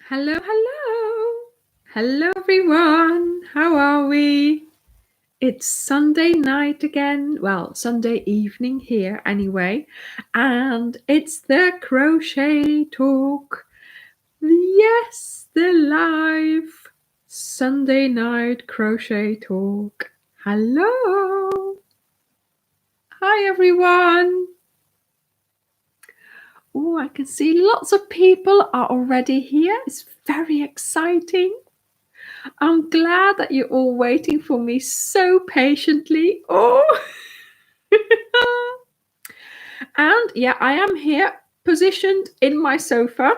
Hello, hello. Hello, everyone. How are we? It's Sunday night again. Well, Sunday evening here anyway. And it's the Crochet Talk. Yes, the live Sunday night Crochet Talk. Hello. Hi, everyone. Oh, I can see lots of people are already here. It's very exciting. I'm glad that you're all waiting for me so patiently. Oh, and yeah, I am here positioned in my sofa.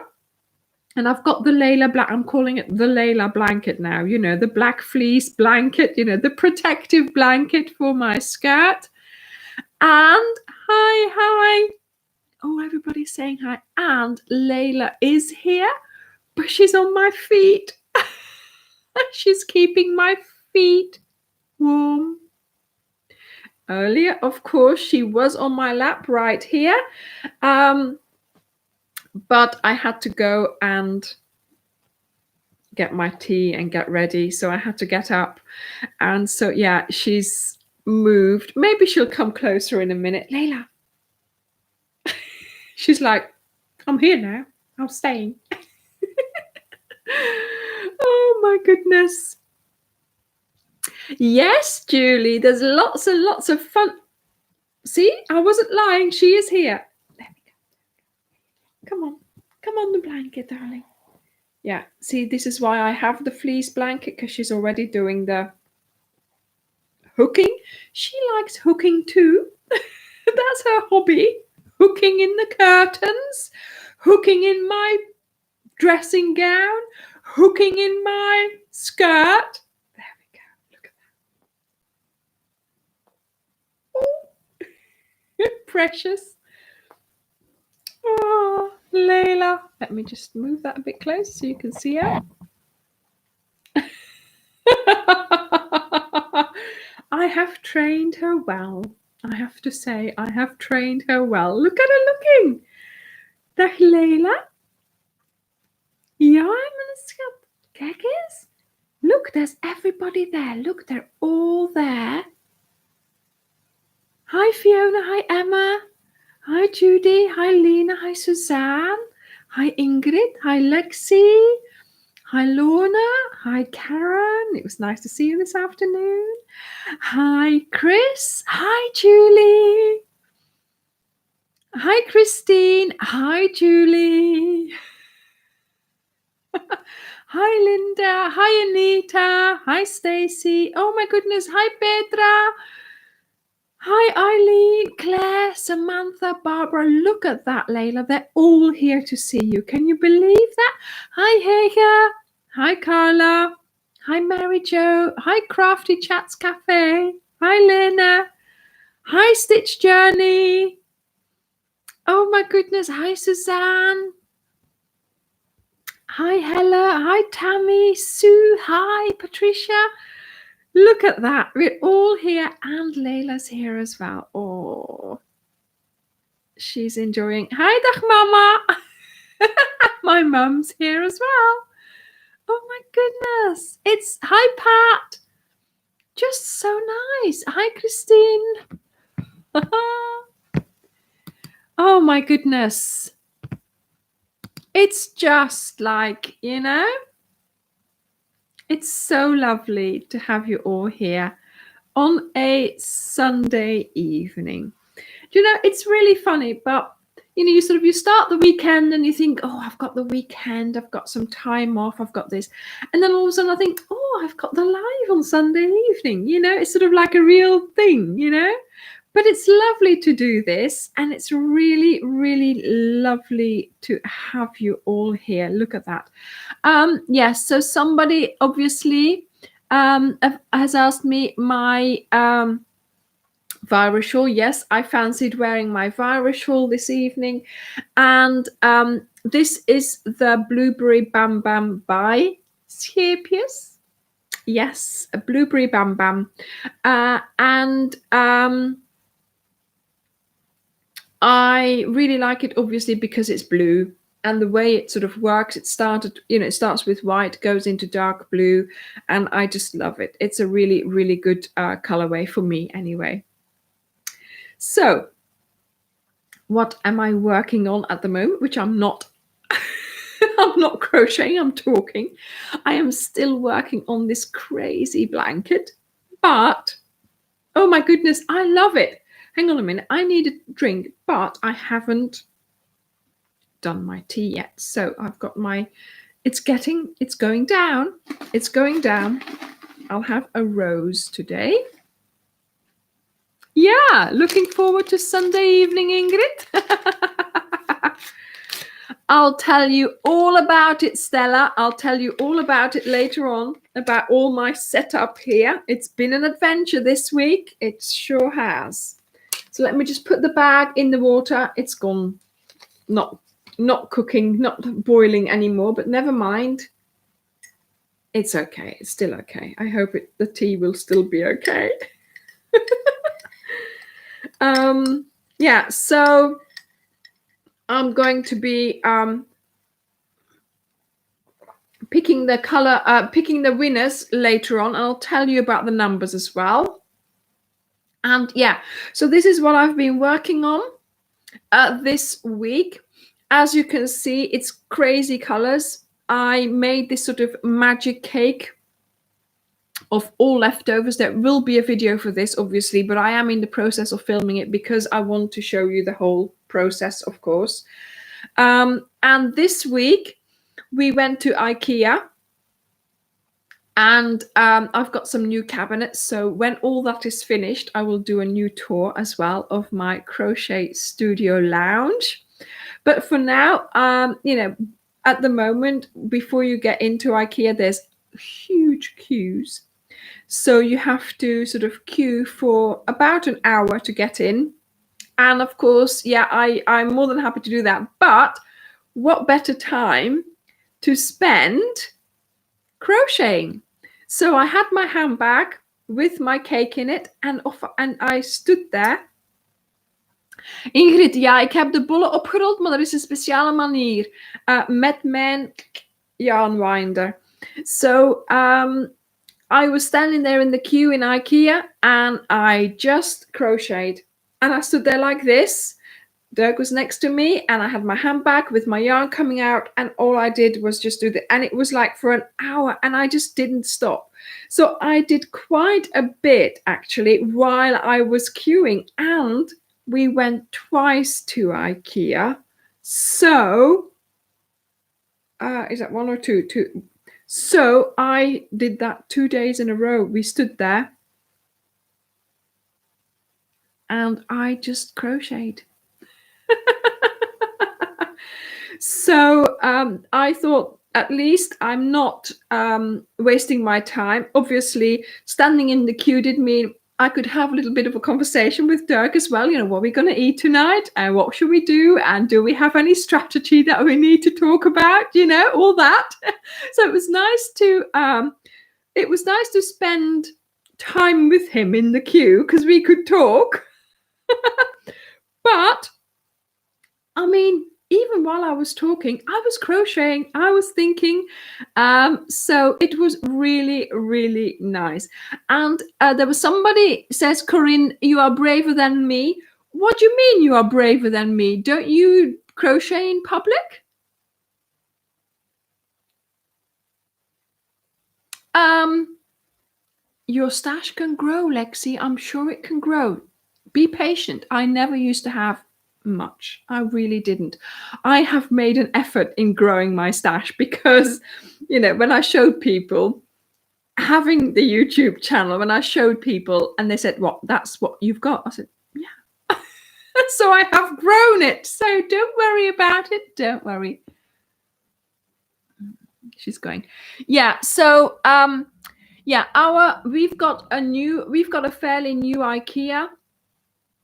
And I've got the Layla blanket. I'm calling it the Layla blanket now. You know, the black fleece blanket, you know, the protective blanket for my skirt. And hi. Oh, everybody's saying hi. And Layla is here, but she's on my feet. She's keeping my feet warm. Earlier, of course, she was on my lap right here. But I had to go and get my tea and get ready. So I had to get up. And so, yeah, she's moved. Maybe she'll come closer in a minute. Layla. She's like, I'm here now. I'm staying. Oh, my goodness. Yes, Julie, there's lots and lots of fun. See, I wasn't lying. She is here. There we go. Come on, the blanket, darling. Yeah, see, this is why I have the fleece blanket, because she's already doing the hooking. She likes hooking too. That's her hobby. Hooking in the curtains, hooking in my dressing gown, hooking in my skirt. There we go. Look at that. Oh, precious. Oh, Layla. Let me just move that a bit closer so you can see her. I have trained her well. I have to say, I have trained her well. Look at her looking. Dag Layla. Ja, mijn schat. Kijk eens. Look, there's everybody there. Look, they're all there. Hi, Fiona. Hi, Emma. Hi, Judy. Hi, Lena. Hi, Suzanne. Hi, Ingrid. Hi, Lexi. Hi, Lorna. Hi, Karen. It was nice to see you this afternoon. Hi, Chris. Hi, Julie. Hi, Christine. Hi, Julie. Hi, Linda. Hi, Anita. Hi, Stacy. Oh, my goodness. Hi, Petra. Hi, Eileen, Claire, Samantha, Barbara. Look at that, Layla. They're all here to see you. Can you believe that? Hi, Hege. Hi, Carla. Hi, Mary Jo. Hi, Crafty Chats Cafe. Hi, Lena. Hi, Stitch Journey. Oh, my goodness. Hi, Suzanne. Hi, Hella. Hi, Tammy. Sue. Hi, Patricia. Look at that. We're all here, and Layla's here as well. Oh, she's enjoying. Hi, dag mama. My mum's here as well. Oh my goodness. It's hi, Pat. Just so nice. Hi, Christine. Oh my goodness. It's just like, you know, it's so lovely to have you all here on a Sunday evening. Do you know, it's really funny, but you know, you start the weekend and you think, oh, I've got the weekend, I've got some time off, I've got this. And then all of a sudden I think, oh, I've got the live on Sunday evening. You know, it's sort of like a real thing, you know. But it's lovely to do this, and it's really, really lovely to have you all here. Look at that. Yes, so somebody obviously has asked me my virus shawl. Yes, I fancied wearing my virus shawl this evening. And this is the Blueberry Bam Bam by Scapius. Yes, a Blueberry Bam Bam. And I really like it, obviously, because it's blue. And the way it sort of works, it starts with white, goes into dark blue, and I just love it. It's a really, really good colorway for me anyway. So what am I working on at the moment, which I'm not I'm not crocheting, I'm talking. I am still working on this crazy blanket, but oh my goodness, I love it. Hang on a minute, I need a drink, but I haven't done my tea yet. So I've got my, it's going down. It's going down. I'll have a rose today. Yeah, looking forward to Sunday evening, Ingrid. I'll tell you all about it, Stella. I'll tell you all about it later on, about all my setup here. It's been an adventure this week. It sure has. So let me just put the bag in the water. It's gone, not cooking, not boiling anymore, but never mind. It's okay. It's still okay. I hope the tea will still be okay. Yeah, so I'm going to be picking the winners later on, and I'll tell you about the numbers as well. And yeah, so this is what I've been working on this week. As you can see, it's crazy colors. I made this sort of magic cake of all leftovers. There will be a video for this, obviously, but I am in the process of filming it because I want to show you the whole process, of course. And this week we went to IKEA, and I've got some new cabinets. So when all that is finished, I will do a new tour as well of my crochet studio lounge. But for now, at the moment, before you get into IKEA, there's huge queues. So you have to sort of queue for about an hour to get in. And of course, yeah, I'm more than happy to do that. But what better time to spend crocheting? So I had my handbag with my cake in it, and I stood there. Ingrid, ja, ik heb de bollen opgerold, maar er is een speciale manier. Met mijn yarn So I was standing there in the queue in IKEA, and I just crocheted. And I stood there like this. Dirk was next to me, and I had my handbag with my yarn coming out, and all I did was just do and it was like for an hour, and I just didn't stop. So I did quite a bit actually while I was queuing, and we went twice to IKEA. So is that one or two? Two. So I did that 2 days in a row. We stood there and I just crocheted. So I thought, at least I'm not wasting my time. Obviously, standing in the queue did mean I could have a little bit of a conversation with Dirk as well. You know, what are we going to eat tonight? And what should we do? And do we have any strategy that we need to talk about? You know, all that. So it was nice to spend time with him in the queue because we could talk. But I mean, even while I was talking, I was crocheting, I was thinking. So it was really, really nice. And there was somebody says, Corinne, you are braver than me. What do you mean you are braver than me? Don't you crochet in public? Your stash can grow, Lexi. I'm sure it can grow. Be patient. I never used to have much. I really didn't. I have made an effort in growing my stash because, you know, when I showed people having the YouTube channel, when I showed people and they said, "What? That's what you've got?" I said, "Yeah." So I have grown it. So don't worry about it. Don't worry. She's going. Yeah. So yeah, we've got a fairly new IKEA.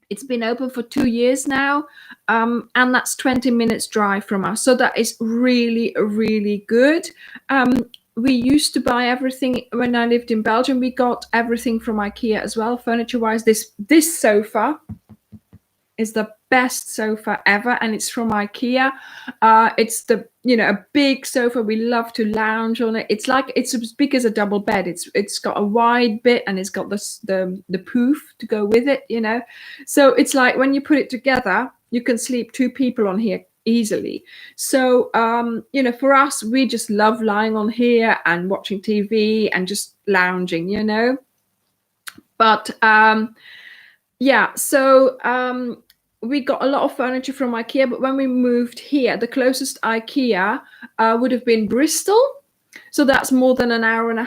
It's been open for 2 years now, and that's 20 minutes drive from us. So that is really, really good. We used to buy everything when I lived in Belgium. We got everything from IKEA as well, furniture-wise. This sofa is the best sofa ever, and it's from IKEA. It's the a big sofa. We love to lounge on it. It's as big as a double bed. It's got a wide bit, and it's got the poof to go with it. So it's like when you put it together, you can sleep 2 people on here easily. So for us, we just love lying on here and watching TV and just lounging. But so we got a lot of furniture from IKEA, but when we moved here, the closest IKEA would have been Bristol. So that's more than an hour and a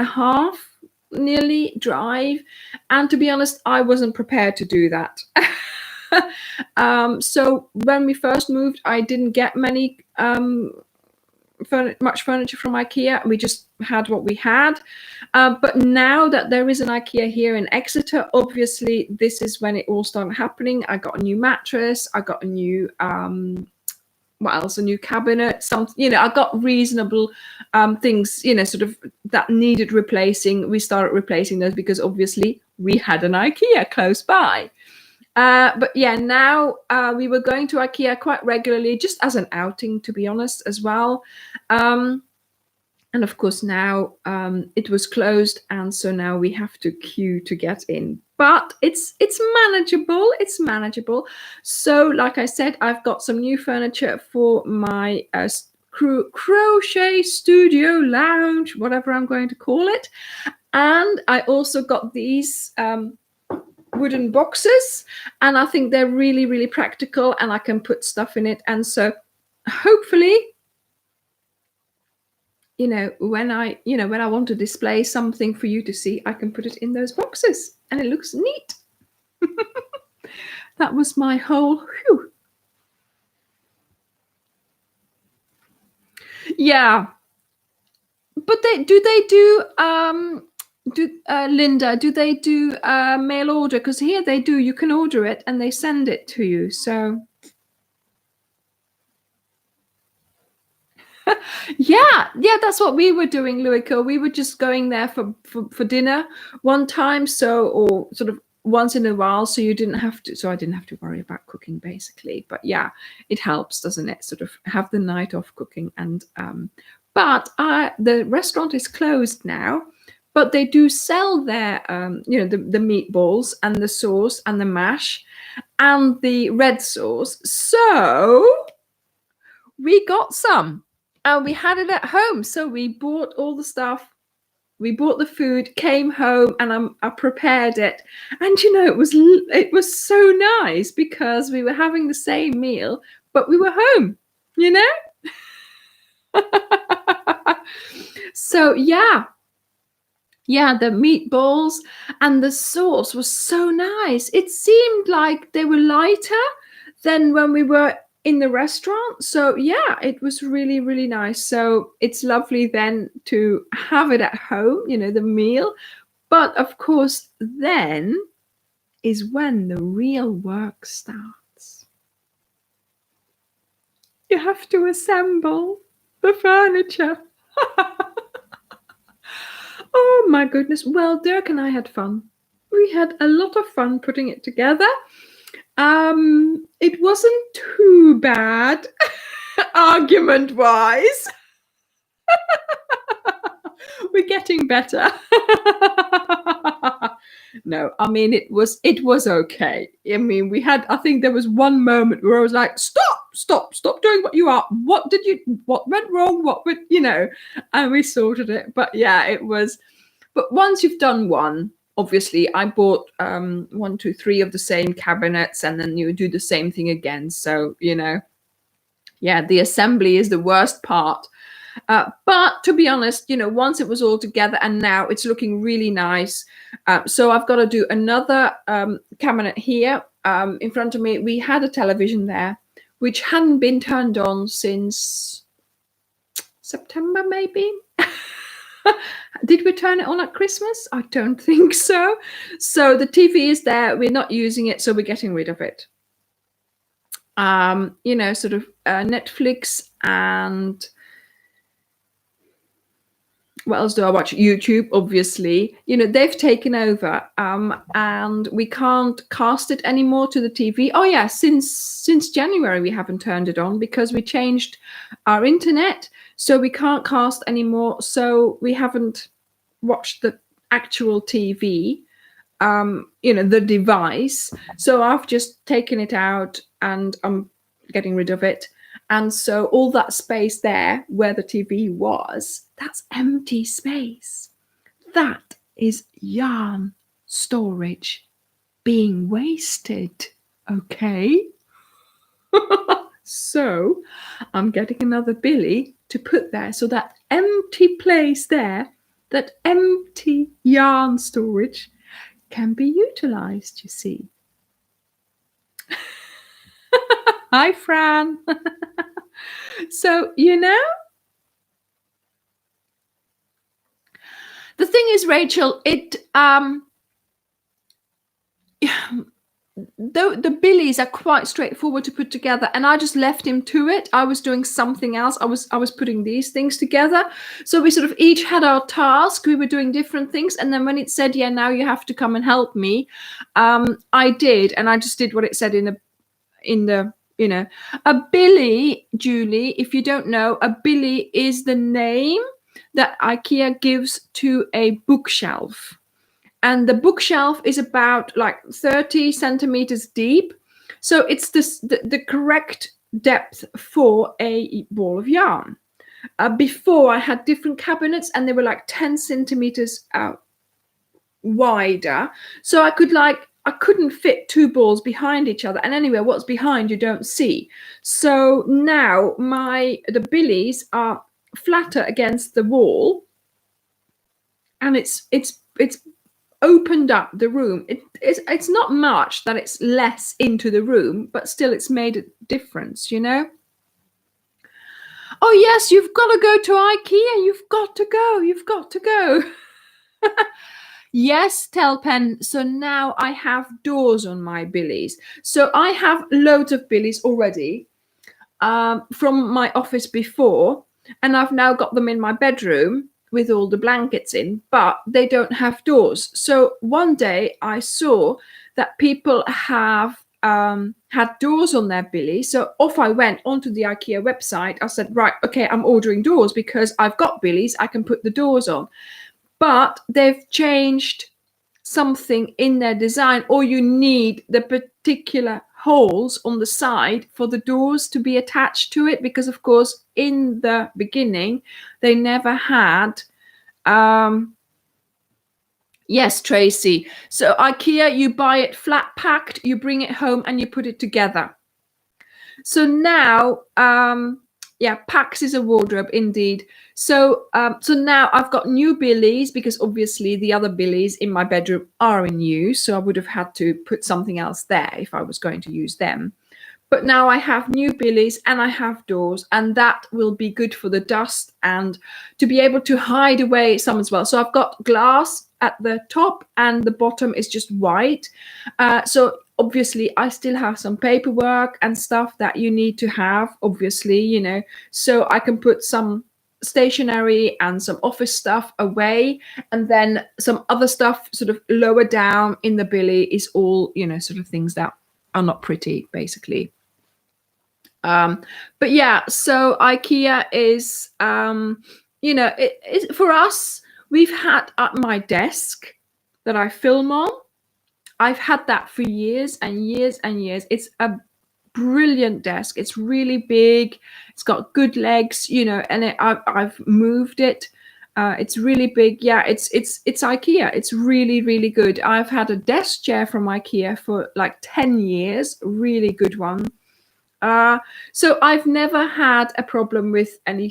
half nearly drive. And to be honest, I wasn't prepared to do that. So when we first moved, I didn't get much furniture from IKEA. We just had what we had. But now that there is an IKEA here in Exeter, obviously this is when it all started happening. I got a new mattress. I got a new what else? A new cabinet. I got reasonable things, sort of that needed replacing. We started replacing those because obviously we had an IKEA close by. But yeah, now we were going to IKEA quite regularly, just as an outing, to be honest, as well. And of course now it was closed, and so now we have to queue to get in. But it's manageable. It's manageable. So, like I said, I've got some new furniture for my crochet studio lounge, whatever I'm going to call it. And I also got these wooden boxes, and I think they're really, really practical, and I can put stuff in it. And so hopefully, when I want to display something for you to see, I can put it in those boxes, and it looks neat. That was my whole whew. Yeah, but Linda, do they do mail order? Because here they do. You can order it and they send it to you. So yeah, that's what we were doing, Luiko. We were just going there for dinner one time, or sort of once in a while, so I didn't have to worry about cooking, basically. But yeah, it helps, doesn't it? Sort of have the night off cooking. And but the restaurant is closed now, but they do sell their the meatballs and the sauce and the mash and the red sauce. So we got some. And we had it at home. So we bought all the stuff. We bought the food, came home, and I prepared it. And it was so nice because we were having the same meal, but we were home. So yeah, the meatballs and the sauce was so nice. It seemed like they were lighter than when we were in the restaurant. So yeah, it was really, really nice. So it's lovely then to have it at home, the meal. But of course, then is when the real work starts. You have to assemble the furniture. Oh my goodness. Well, Dirk and I had fun. We had a lot of fun putting it together. It wasn't too bad, argument-wise. We're getting better. No, I mean it was okay. I mean, I think there was one moment where I was like, stop doing what you are. What went wrong? And we sorted it. But yeah, it was. But once you've done one, obviously I bought 1, 2, 3 of the same cabinets, and then you do the same thing again. So, yeah, the assembly is the worst part. But to be honest, once it was all together, and now it's looking really nice. So I've got to do another cabinet here in front of me. We had a television there, which hadn't been turned on since September, maybe. Did we turn it on at Christmas? I don't think so. So the TV is there. We're not using it, so we're getting rid of it. Sort of Netflix and what else do I watch? YouTube, obviously. They've taken over, and we can't cast it anymore to the TV. Oh yeah, since January we haven't turned it on because we changed our internet, so we can't cast anymore. So we haven't watched the actual TV, the device. So I've just taken it out and I'm getting rid of it. And so all that space there where the TV was, that's empty space. That is yarn storage being wasted. Okay. So I'm getting another Billy to put there. So that empty place there, that empty yarn storage can be utilized, you see. Hi, Fran. So, the thing is, Rachel, the billies are quite straightforward to put together, and I just left him to it. I was doing something else. I was putting these things together. So we sort of each had our task. We were doing different things, and then when it said, yeah, now you have to come and help me, I did, and I just did what it said in the a billy, Julie, if you don't know, a billy is the name that IKEA gives to a bookshelf. And the bookshelf is about like 30 centimeters deep. So it's the correct depth for a ball of yarn. Before I had different cabinets and they were like 10 centimeters wider. So I couldn't fit two balls behind each other. And anyway, what's behind you don't see. So now the billies are flatter against the wall. And it's opened up the room. It's not much that it's less into the room, but still it's made a difference, Oh yes, you've got to go to IKEA. You've got to go. Yes, Telpen. So now I have doors on my billies. So I have loads of billies already from my office before, and I've now got them in my bedroom with all the blankets in, but they don't have doors. So one day I saw that people have had doors on their billies. So off I went onto the IKEA website. I said, right, okay, I'm ordering doors because I've got billies. I can put the doors on. But they've changed something in their design, or you need the particular holes on the side for the doors to be attached to it, because of course in the beginning they never had yes, Tracy. So IKEA, you buy it flat packed, you bring it home and you put it together. So now Pax is a wardrobe indeed. So now I've got new billies because obviously the other billies in my bedroom are in use. So I would have had to put something else there if I was going to use them. But now I have new billies and I have doors, and that will be good for the dust and to be able to hide away some as well. So I've got glass at the top and the bottom is just white. So obviously I still have some paperwork and stuff that you need to have, obviously, so I can put some stationery and some office stuff away, and then some other stuff sort of lower down in the billy is all, sort of things that are not pretty, basically. But yeah, so IKEA is, for us, we've had at my desk that I film on. I've had that for years and years and years. It's a brilliant desk. It's really big. It's got good legs, and I've moved it. It's really big. Yeah, it's IKEA. It's really, really good. I've had a desk chair from IKEA for like 10 years. Really good one. So I've never had a problem with any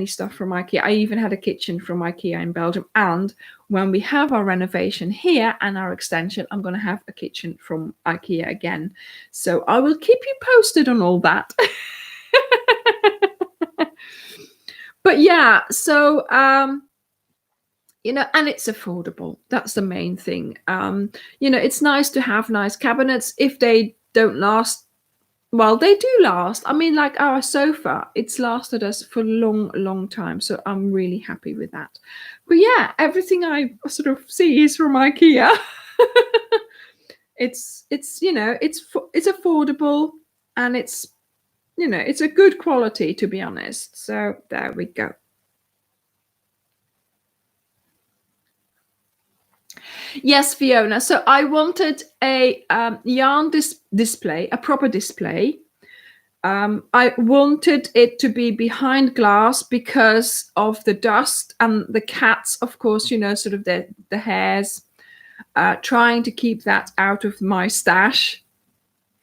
stuff from IKEA. I even had a kitchen from IKEA in Belgium. And when we have our renovation here and our extension, I'm going to have a kitchen from IKEA again. So I will keep you posted on all that. But yeah, so, and it's affordable. That's the main thing. It's nice to have nice cabinets. If they don't last Well, they do last. I mean, like our sofa, it's lasted us for a long time. So I'm really happy with that. But yeah, everything I sort of see is from IKEA. It's it's affordable, and it's it's a good quality, to be honest. So there we go. Yes, Fiona. So I wanted a yarn display, a proper display. I wanted it to be behind glass because of the dust and the cats, of course, sort of the hairs, trying to keep that out of my stash,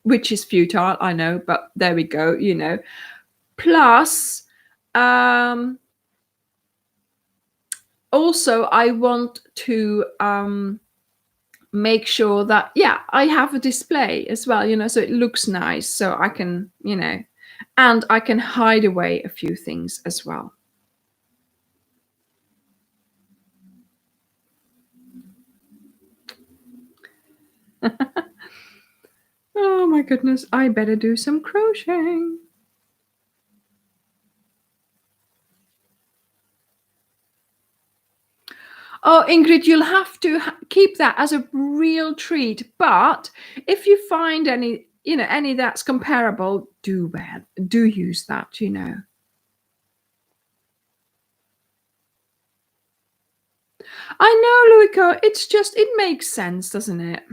which is futile, I know, but there we go, Plus, also, I want to make sure that, yeah, I have a display as well, so it looks nice, so I can, and I can hide away a few things as well. Oh my goodness, I better do some crocheting. Oh, Ingrid, you'll have to keep that as a real treat. But if you find any that's comparable, do use that, I know, Luiko, it makes sense, doesn't it?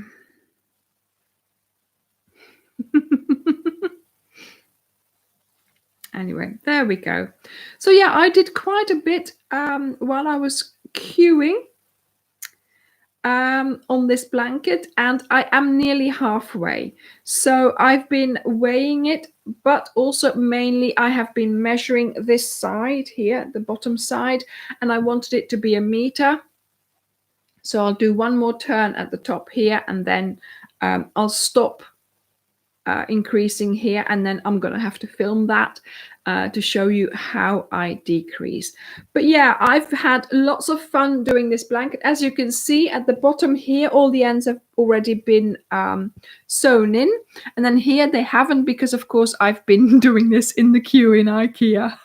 Anyway, there we go. So yeah, I did quite a bit while I was queuing on this blanket, and I am nearly halfway. So I've been weighing it, but also mainly I have been measuring this side here, the bottom side, and I wanted it to be 1 meter. So I'll do one more turn at the top here, and then I'll stop increasing here, and then I'm gonna have to film that to show you how I decrease. But yeah, I've had lots of fun doing this blanket. As you can see at the bottom here, all the ends have already been sewn in, and then here they haven't, because of course I've been doing this in the queue in IKEA.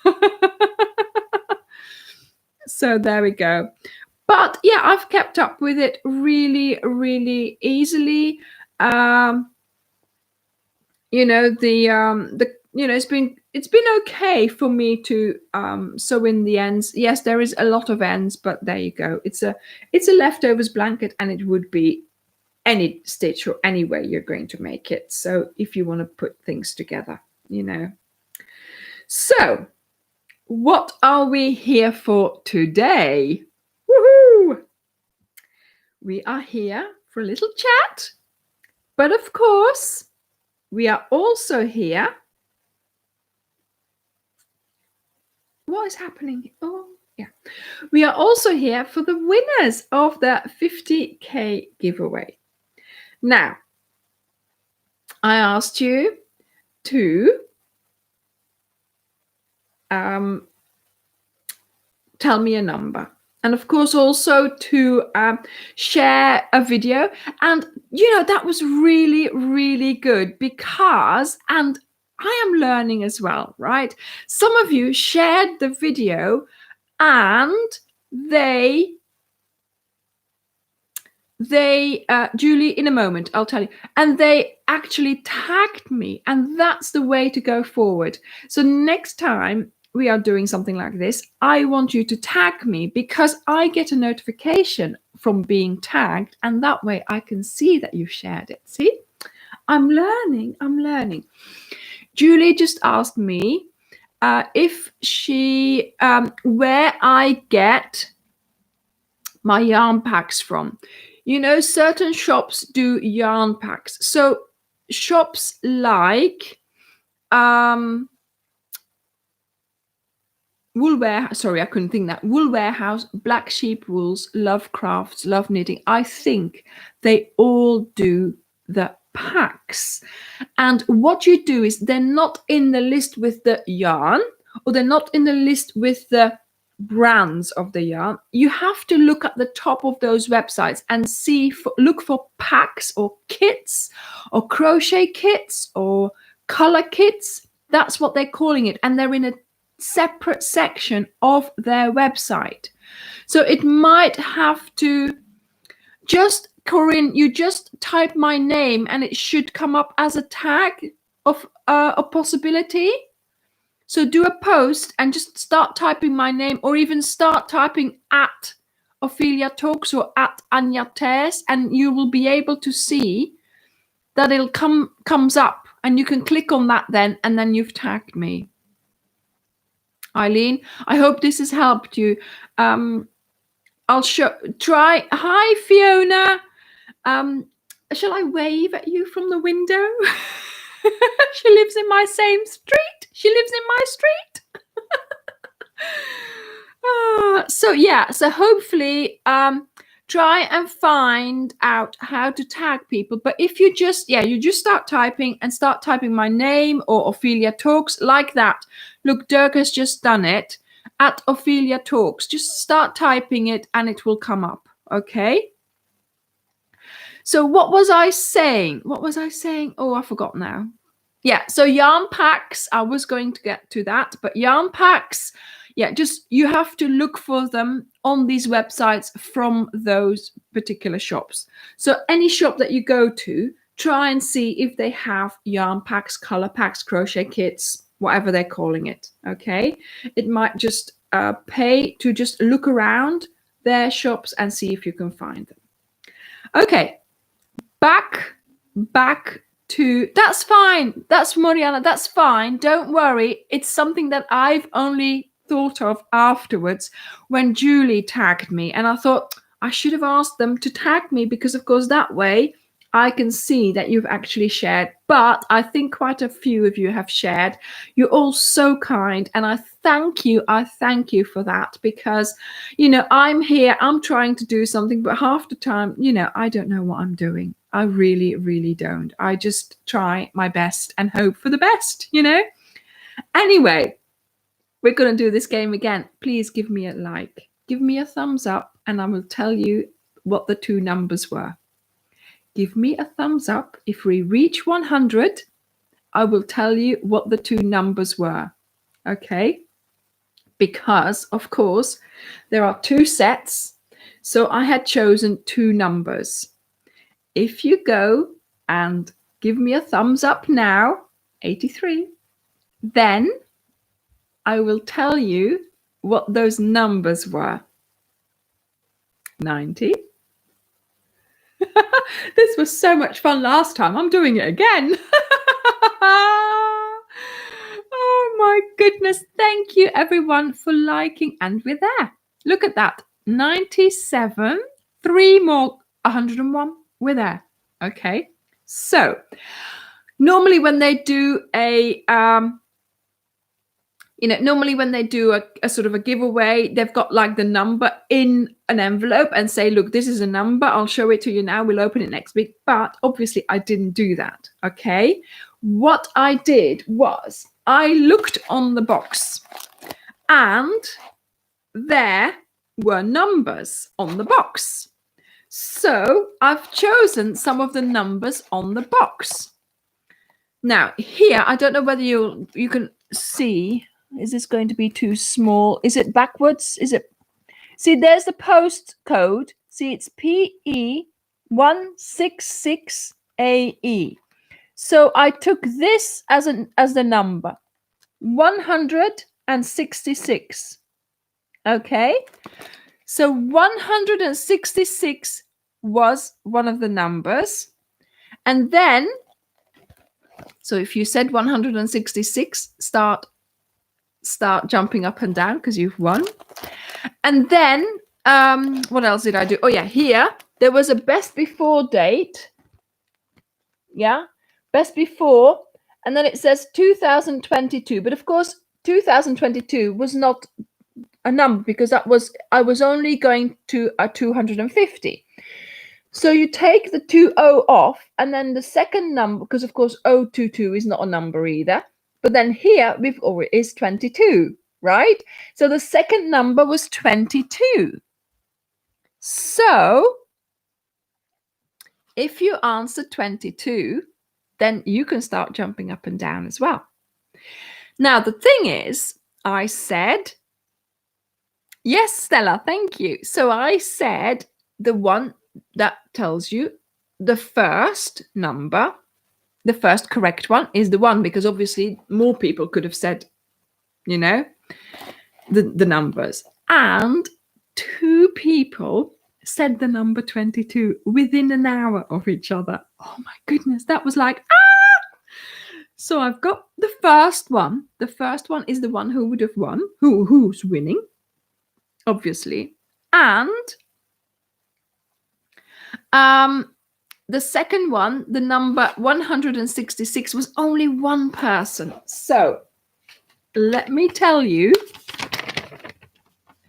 So there we go. But yeah, I've kept up with it really easily. It's been okay for me to sew in the ends. Yes, there is a lot of ends, but there you go. It's a leftovers blanket, and it would be any stitch or any way you're going to make it. So if you want to put things together, So what are we here for today? Woohoo! We are here for a little chat, but of course, we are also here. What is happening? Oh, yeah. We are also here for the winners of the 50K giveaway. Now, I asked you to tell me a number. And of course, also to share a video. And, that was really good because, and I am learning as well, right? Some of you shared the video and they Julie, in a moment, I'll tell you, and they actually tagged me, and that's the way to go forward. So next time we are doing something like this, I want you to tag me, because I get a notification from being tagged, and that way I can see that you shared it. See, I'm learning. Julie just asked me if she where I get my yarn packs from. Certain shops do yarn packs. So shops like Wool Warehouse, sorry, I couldn't think that. Wool Warehouse, Black Sheep Wools, Love Crafts, Love Knitting. I think they all do the packs. And what you do is they're not in the list with the yarn, or they're not in the list with the brands of the yarn. You have to look at the top of those websites and look for packs or kits or crochet kits or color kits. That's what they're calling it. And they're in a separate section of their website. So it might have to just, Corinne, you just type my name and it should come up as a tag of a possibility. So do a post and just start typing my name, or even start typing at Ophelia Talks or at Anja Tears, and you will be able to see that it'll comes up, and you can click on that then, and then you've tagged me. Eileen, I hope this has helped you. I'll try. Hi, Fiona. Shall I wave at you from the window? She lives in my same street. She lives in my street. So hopefully try and find out how to tag people. But if you just start typing my name or Ophelia Talks like that. Look, Dirk has just done it at Ophelia Talks. Just start typing it and it will come up. Okay. So what was I saying? Oh, I forgot now. Yeah, so yarn packs, I was going to get to that, but yarn packs, just you have to look for them on these websites from those particular shops. So any shop that you go to, try and see if they have yarn packs, color packs, crochet kits, whatever they're calling it, okay? It might just pay to just look around their shops and see if you can find them. Okay, back to, that's fine. That's Mariana. That's fine. Don't worry. It's something that I've only thought of afterwards when Julie tagged me. And I thought I should have asked them to tag me, because of course that way I can see that you've actually shared. But I think quite a few of you have shared. You're all so kind. And I thank you. For that, because, I'm here, I'm trying to do something, but half the time, I don't know what I'm doing. I really, really don't. I just try my best and hope for the best, Anyway, we're going to do this game again. Please give me a like. Give me a thumbs up, and I will tell you what the two numbers were. Give me a thumbs up. If we reach 100, I will tell you what the two numbers were. Okay? Because, of course, there are two sets. So I had chosen two numbers. If you go and give me a thumbs up now, 83, then I will tell you what those numbers were. 90. This was so much fun last time. I'm doing it again. Oh my goodness. Thank you everyone for liking, and we're there. Look at that. 97, 3 more, 101. We're there. Okay. So normally when they do a sort of a giveaway, they've got like the number in an envelope and say, look, this is a number. I'll show it to you now. We'll open it next week. But obviously I didn't do that. Okay. What I did was I looked on the box, and there were numbers on the box. So I've chosen some of the numbers on the box. Now here, I don't know whether you can see. Is this going to be too small? Is it backwards? Is it? See, there's the postcode. See, it's PE166AE. So I took this as the number 166. Okay. So 166 was one of the numbers. And then, so if you said 166, start jumping up and down because you've won. And then, what else did I do? Oh yeah, here there was a best before date. Yeah, best before, and then it says 2022. But of course, 2022 was not a number because I was only going to a 250. So you take the 20 off, and then the second number, because of course 022 is not a number either. But then here is 22, right? So the second number was 22. So if you answer 22, then you can start jumping up and down as well. Now, the thing is, I said, yes, Stella, thank you. So I said the one that tells you the first number, the first correct one is the one, because obviously more people could have said, you know, the numbers. And 2 people said the number 22 within an hour of each other. Oh my goodness, that was like, So I've got the first one. The first one is the one who would have won, who's winning, obviously. And the second one, the number 166, was only one person. So let me tell you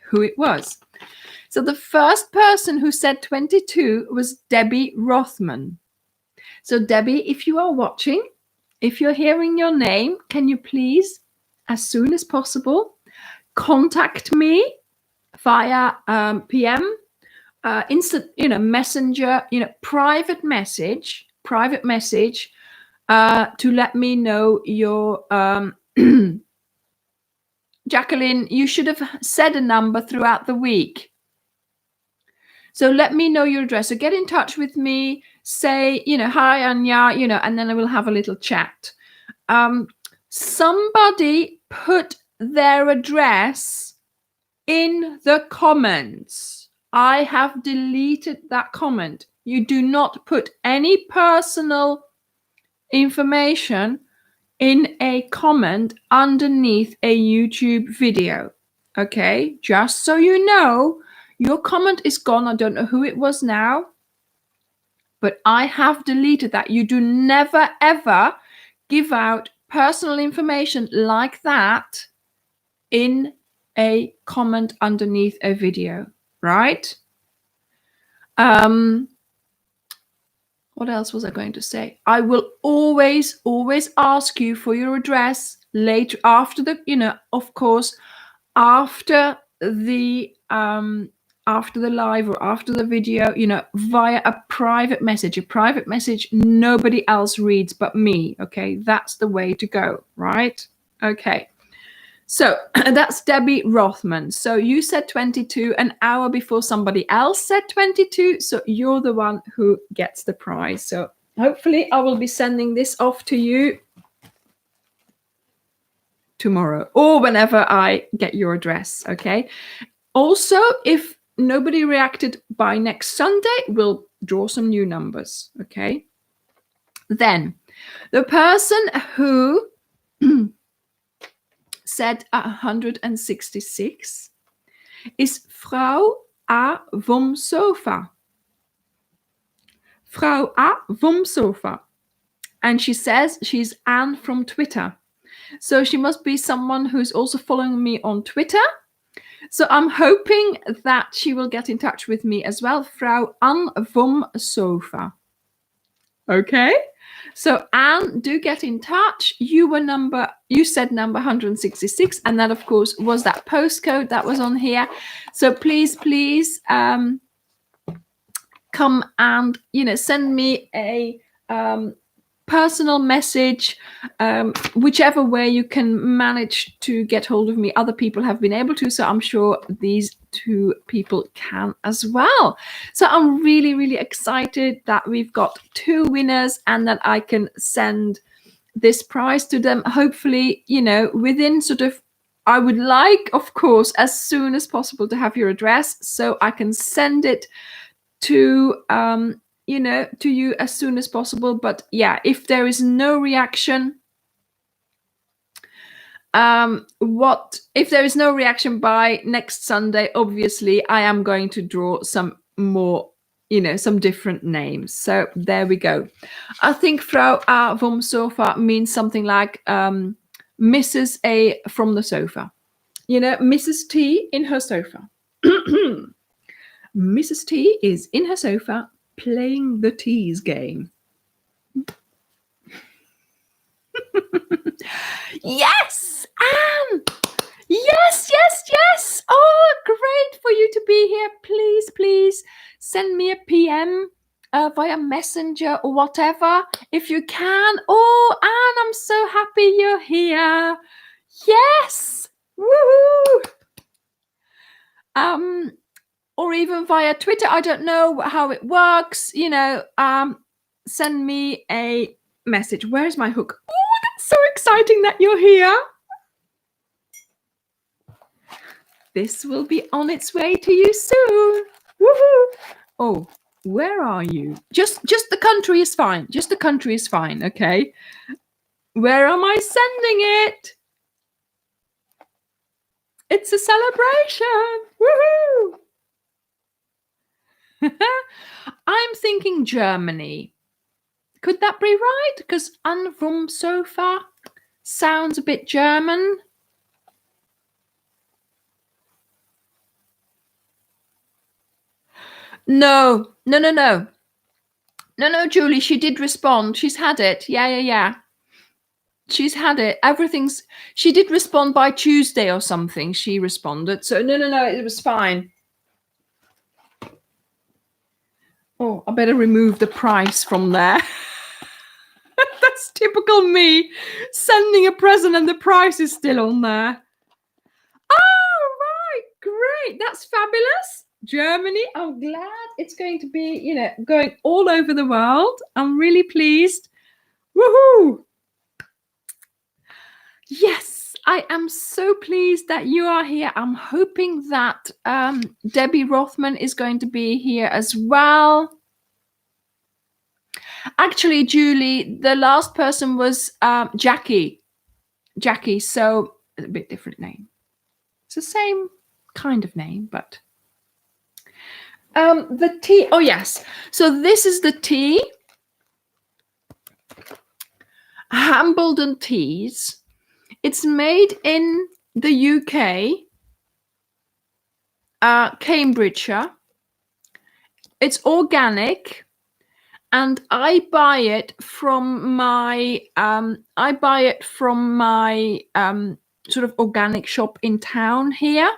who it was. So the first person who said 22 was Debbie Rothman. So Debbie, if you are watching, if you're hearing your name, can you please, as soon as possible, contact me via PM, instant, messenger, private message, to let me know your Jacqueline, you should have said a number throughout the week. So let me know your address. So get in touch with me, say, hi, Anja, and then I will have a little chat. Somebody put their address in the comments. I have deleted that comment. You do not put any personal information in a comment underneath a YouTube video. Okay, just so you know, your comment is gone. I don't know who it was now, but I have deleted that. You do never ever give out personal information like that in a comment underneath a video, right? What else was I going to say? I will always ask you for your address later, after the, of course, after the live or after the video, via a private message. A private message nobody else reads but me. Okay, that's the way to go, right? Okay. So that's Debbie Rothman. So you said 22 an hour before somebody else said 22. So you're the one who gets the prize. So hopefully I will be sending this off to you tomorrow or whenever I get your address. Okay. Also, if nobody reacted by next Sunday, we'll draw some new numbers. Okay. Then the person who said 166 is Frau A. vom Sofa. Frau A. vom Sofa. And she says she's Anne from Twitter. So she must be someone who's also following me on Twitter. So I'm hoping that she will get in touch with me as well. Frau Anne vom Sofa. Okay. So Anne, do get in touch. You said number 166, and that of course was that postcode that was on here. So please come and send me a personal message, whichever way you can manage to get hold of me. Other people have been able to, so I'm sure these 2 people can as well. So I'm really excited that we've got 2 winners and that I can send this prize to them, hopefully, within sort of, I would like, of course, as soon as possible to have your address so I can send it to to you as soon as possible. But yeah, if there is no reaction, if there is no reaction by next Sunday, obviously I am going to draw some more, some different names. So there we go. I think Frau A vom Sofa means something like Mrs. A from the sofa. Mrs. T in her sofa. Mrs. T is in her sofa playing the tease game. Yes, Anne! Yes! Oh, great for you to be here. Please send me a PM via Messenger or whatever, if you can. Oh, Anne, I'm so happy you're here. Yes, woohoo! Or even via Twitter. I don't know how it works. Send me a message. Where's my hook? Oh, that's so exciting that you're here. This will be on its way to you soon. Woohoo! Oh, where are you? Just the country is fine. Just the country is fine, okay? Where am I sending it? It's a celebration. Woohoo! I'm thinking Germany. Could that be right? Because An vom Sofa sounds a bit German. No, Julie, she did respond. She's had it. Yeah. She's had it. She did respond by Tuesday or something. She responded. So no, it was fine. Oh, I better remove the price from there. That's typical me, sending a present and the price is still on there. Oh, right, great. That's fabulous. Germany, I'm glad it's going to be, going all over the world. I'm really pleased. Woohoo! Yes, I am so pleased that you are here. I'm hoping that Debbie Rothman is going to be here as well. Actually, Julie, the last person was Jackie. So a bit different name. It's the same kind of name, but the tea. Oh yes. So this is the tea. Hambledon Teas. It's made in the UK, Cambridgeshire. It's organic, and I buy it from my sort of organic shop in town here.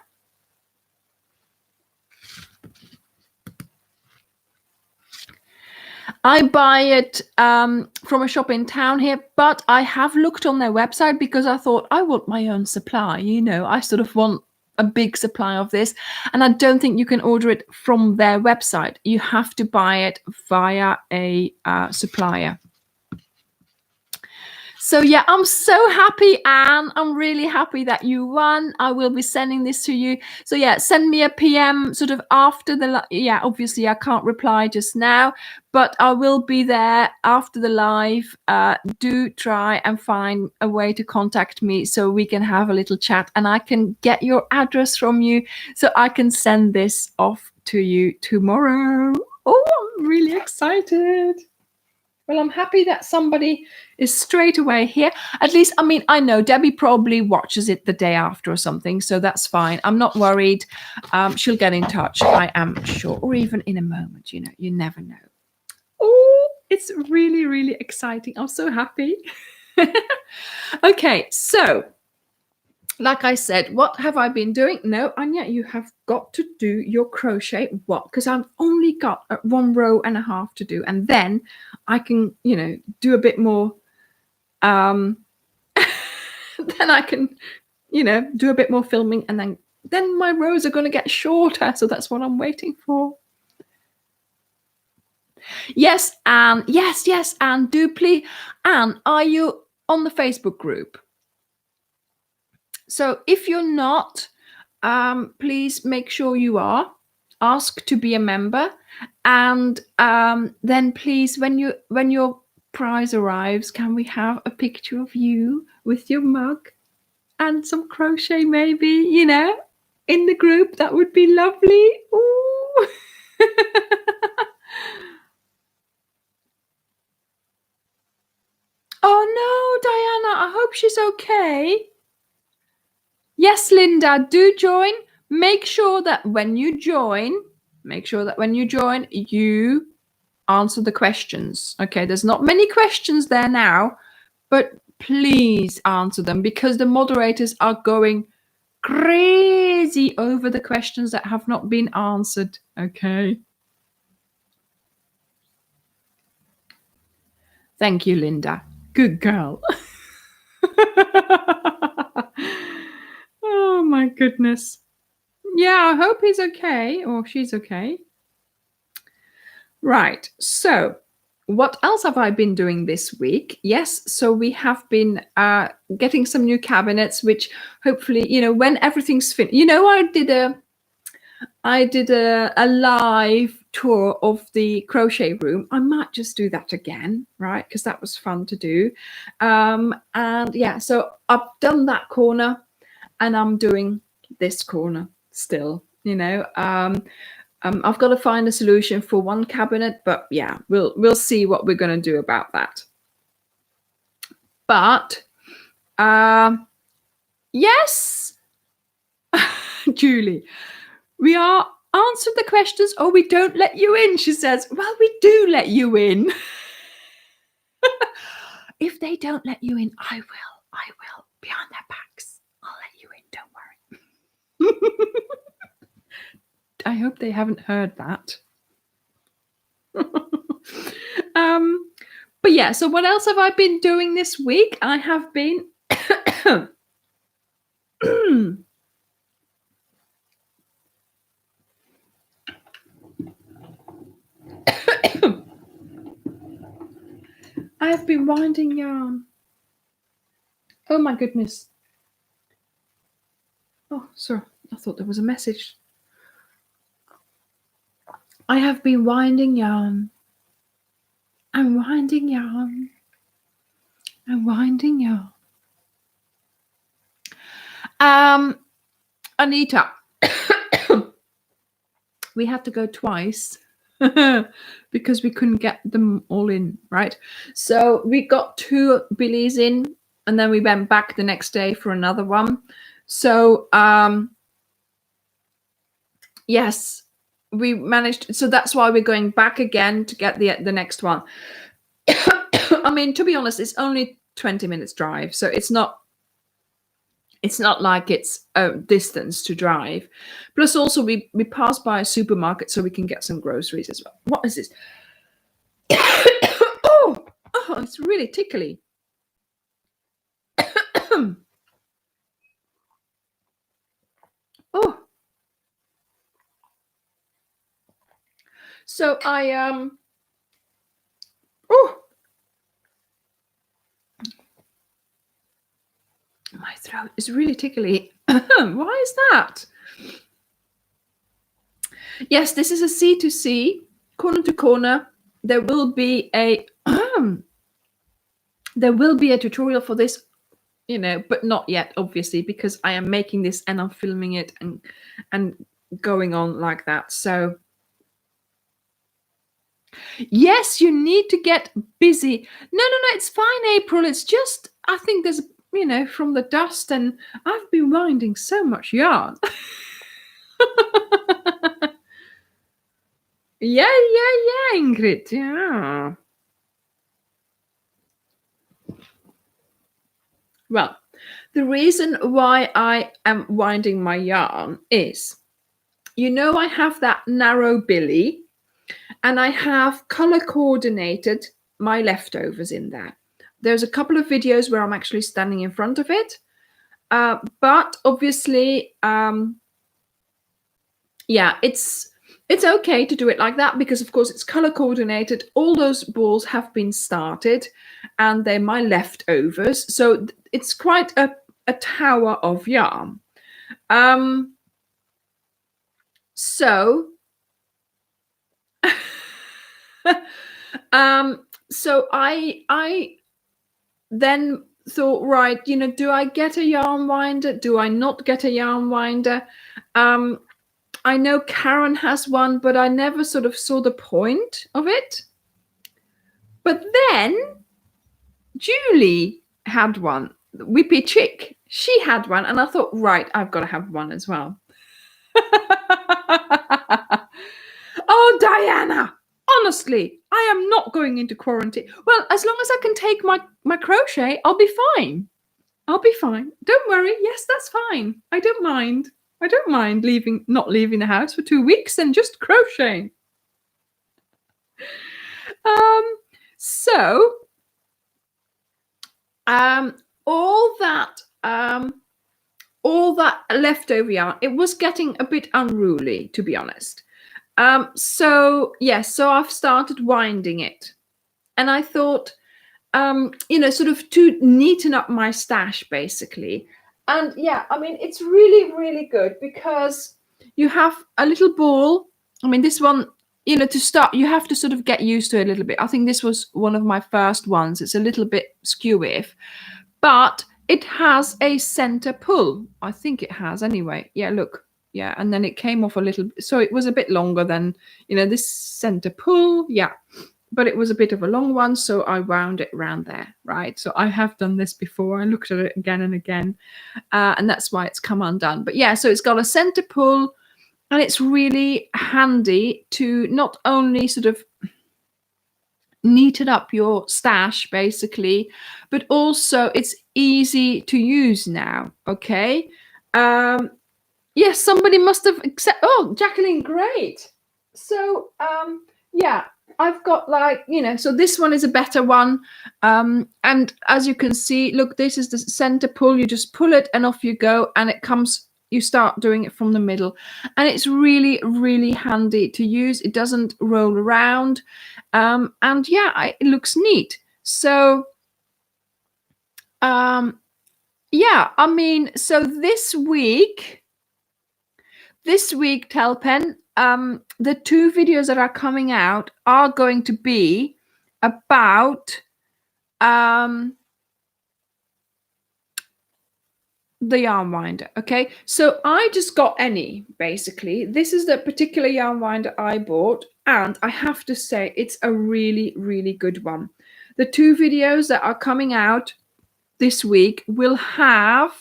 I buy it from a shop in town here, but I have looked on their website because I thought I want my own supply. I sort of want a big supply of this, and I don't think you can order it from their website. You have to buy it via a supplier. So yeah, I'm so happy, Anne. I'm really happy that you won. I will be sending this to you. So yeah, send me a PM sort of after the obviously I can't reply just now, but I will be there after the live. Do try and find a way to contact me so we can have a little chat, and I can get your address from you so I can send this off to you tomorrow. Oh, I'm really excited. Well, I'm happy that somebody is straight away here. At least, I know Debbie probably watches it the day after or something, so that's fine. I'm not worried. She'll get in touch, I am sure, or even in a moment. You never know. Oh, it's really, really exciting. I'm so happy. Okay, so like I said, what have I been doing? No, Anja, you have got to do your crochet. What? Because I've only got 1.5 rows to do, and then I can, do a bit more. Then I can, do a bit more filming, and then my rows are going to get shorter. So that's what I'm waiting for. Yes, Anne. Yes, Anne. Do please, Anne. Are you on the Facebook group? So if you're not, please make sure you are. Ask to be a member, and then please, when your prize arrives, can we have a picture of you with your mug and some crochet, maybe, in the group? That would be lovely. Ooh. Oh no, Diana, I hope she's okay. Yes, Linda, do join. Make sure that when you join, you answer the questions. Okay, there's not many questions there now, but please answer them, because the moderators are going crazy over the questions that have not been answered. Okay. Thank you, Linda. Good girl. Oh my goodness. Yeah, I hope he's okay or she's okay. Right. So, what else have I been doing this week? Yes, so we have been getting some new cabinets, which hopefully, when everything's finished. I did a live tour of the crochet room. I might just do that again, right? Because that was fun to do. And yeah, so I've done that corner, and I'm doing this corner still. I've got to find a solution for one cabinet, but yeah, we'll see what we're going to do about that. But yes, Julie, we are answered the questions, or we don't let you in. She says, well, we do let you in. If they don't let you in, I will behind their backs. I'll let you in, don't worry. I hope they haven't heard that. But yeah, so what else have I been doing this week? I have been I have been winding yarn. Oh my goodness. Oh, sorry. I thought there was a message. I have been winding yarn. I'm winding yarn. I'm winding yarn. Anita, we had to go twice because we couldn't get them all in, right? So we got 2 billies in, and then we went back the next day for another one. So yes, we managed. So that's why we're going back again to get the next one. I mean, to be honest, it's only 20 minutes drive, so it's not like it's a distance to drive. Plus, also we pass by a supermarket, so we can get some groceries as well. What is this? oh, it's really tickly. Oh, so I oh, my throat is really tickly. Why is that? Yes, this is a C2C, corner to corner. There will be a tutorial for this, but not yet, obviously, because I am making this and I'm filming it and going on like that. So yes, you need to get busy. No, it's fine, April. It's just, I think there's, from the dust, and I've been winding so much yarn. Yeah, Ingrid. Yeah. Well, the reason why I am winding my yarn is, I have that narrow billy, and I have color coordinated my leftovers in there. There's a couple of videos where I'm actually standing in front of it. But obviously, yeah, it's okay to do it like that, because of course it's color coordinated. All those balls have been started, and they're my leftovers. So it's quite a tower of yarn. So so I then thought, right, do I get a yarn winder? Do I not get a yarn winder? I know Karen has one, but I never sort of saw the point of it. But then Julie had one, Whippy Chick. She had one, and I thought, right, I've got to have one as well. Oh, Diana, honestly, I am not going into quarantine. Well, as long as I can take my crochet, I'll be fine. I'll be fine. Don't worry. Yes, that's fine. I don't mind. I don't mind not leaving the house for 2 weeks and just crocheting. So all that leftover yarn, it was getting a bit unruly, to be honest. So I've started winding it, and I thought, sort of to neaten up my stash, basically. And yeah, I mean, it's really, really good because you have a little ball. I mean, this one, to start, you have to sort of get used to it a little bit. I think this was one of my first ones. It's a little bit skewy, but it has a center pull. I think it has anyway. Yeah, look. Yeah, and then it came off a little, so it was a bit longer than, this center pull. Yeah, but it was a bit of a long one, so I wound it around there, right? So I have done this before. I looked at it again and again, and that's why it's come undone. But yeah, so it's got a center pull, and it's really handy to not only sort of neaten up your stash, basically, but also it's easy to use now. Okay. Yes, somebody must have oh, Jacqueline, great. So yeah, I've got so this one is a better one. And as you can see, look, this is the center pull. You just pull it and off you go, and it comes, you start doing it from the middle, and it's really, really handy to use. It doesn't roll around, and yeah, it looks neat. So yeah, I mean, so this week, Telpen, the 2 videos that are coming out are going to be about the yarn winder. Okay, so I just got any, basically. This is the particular yarn winder I bought, and I have to say it's a really, really good one. The 2 videos that are coming out this week will have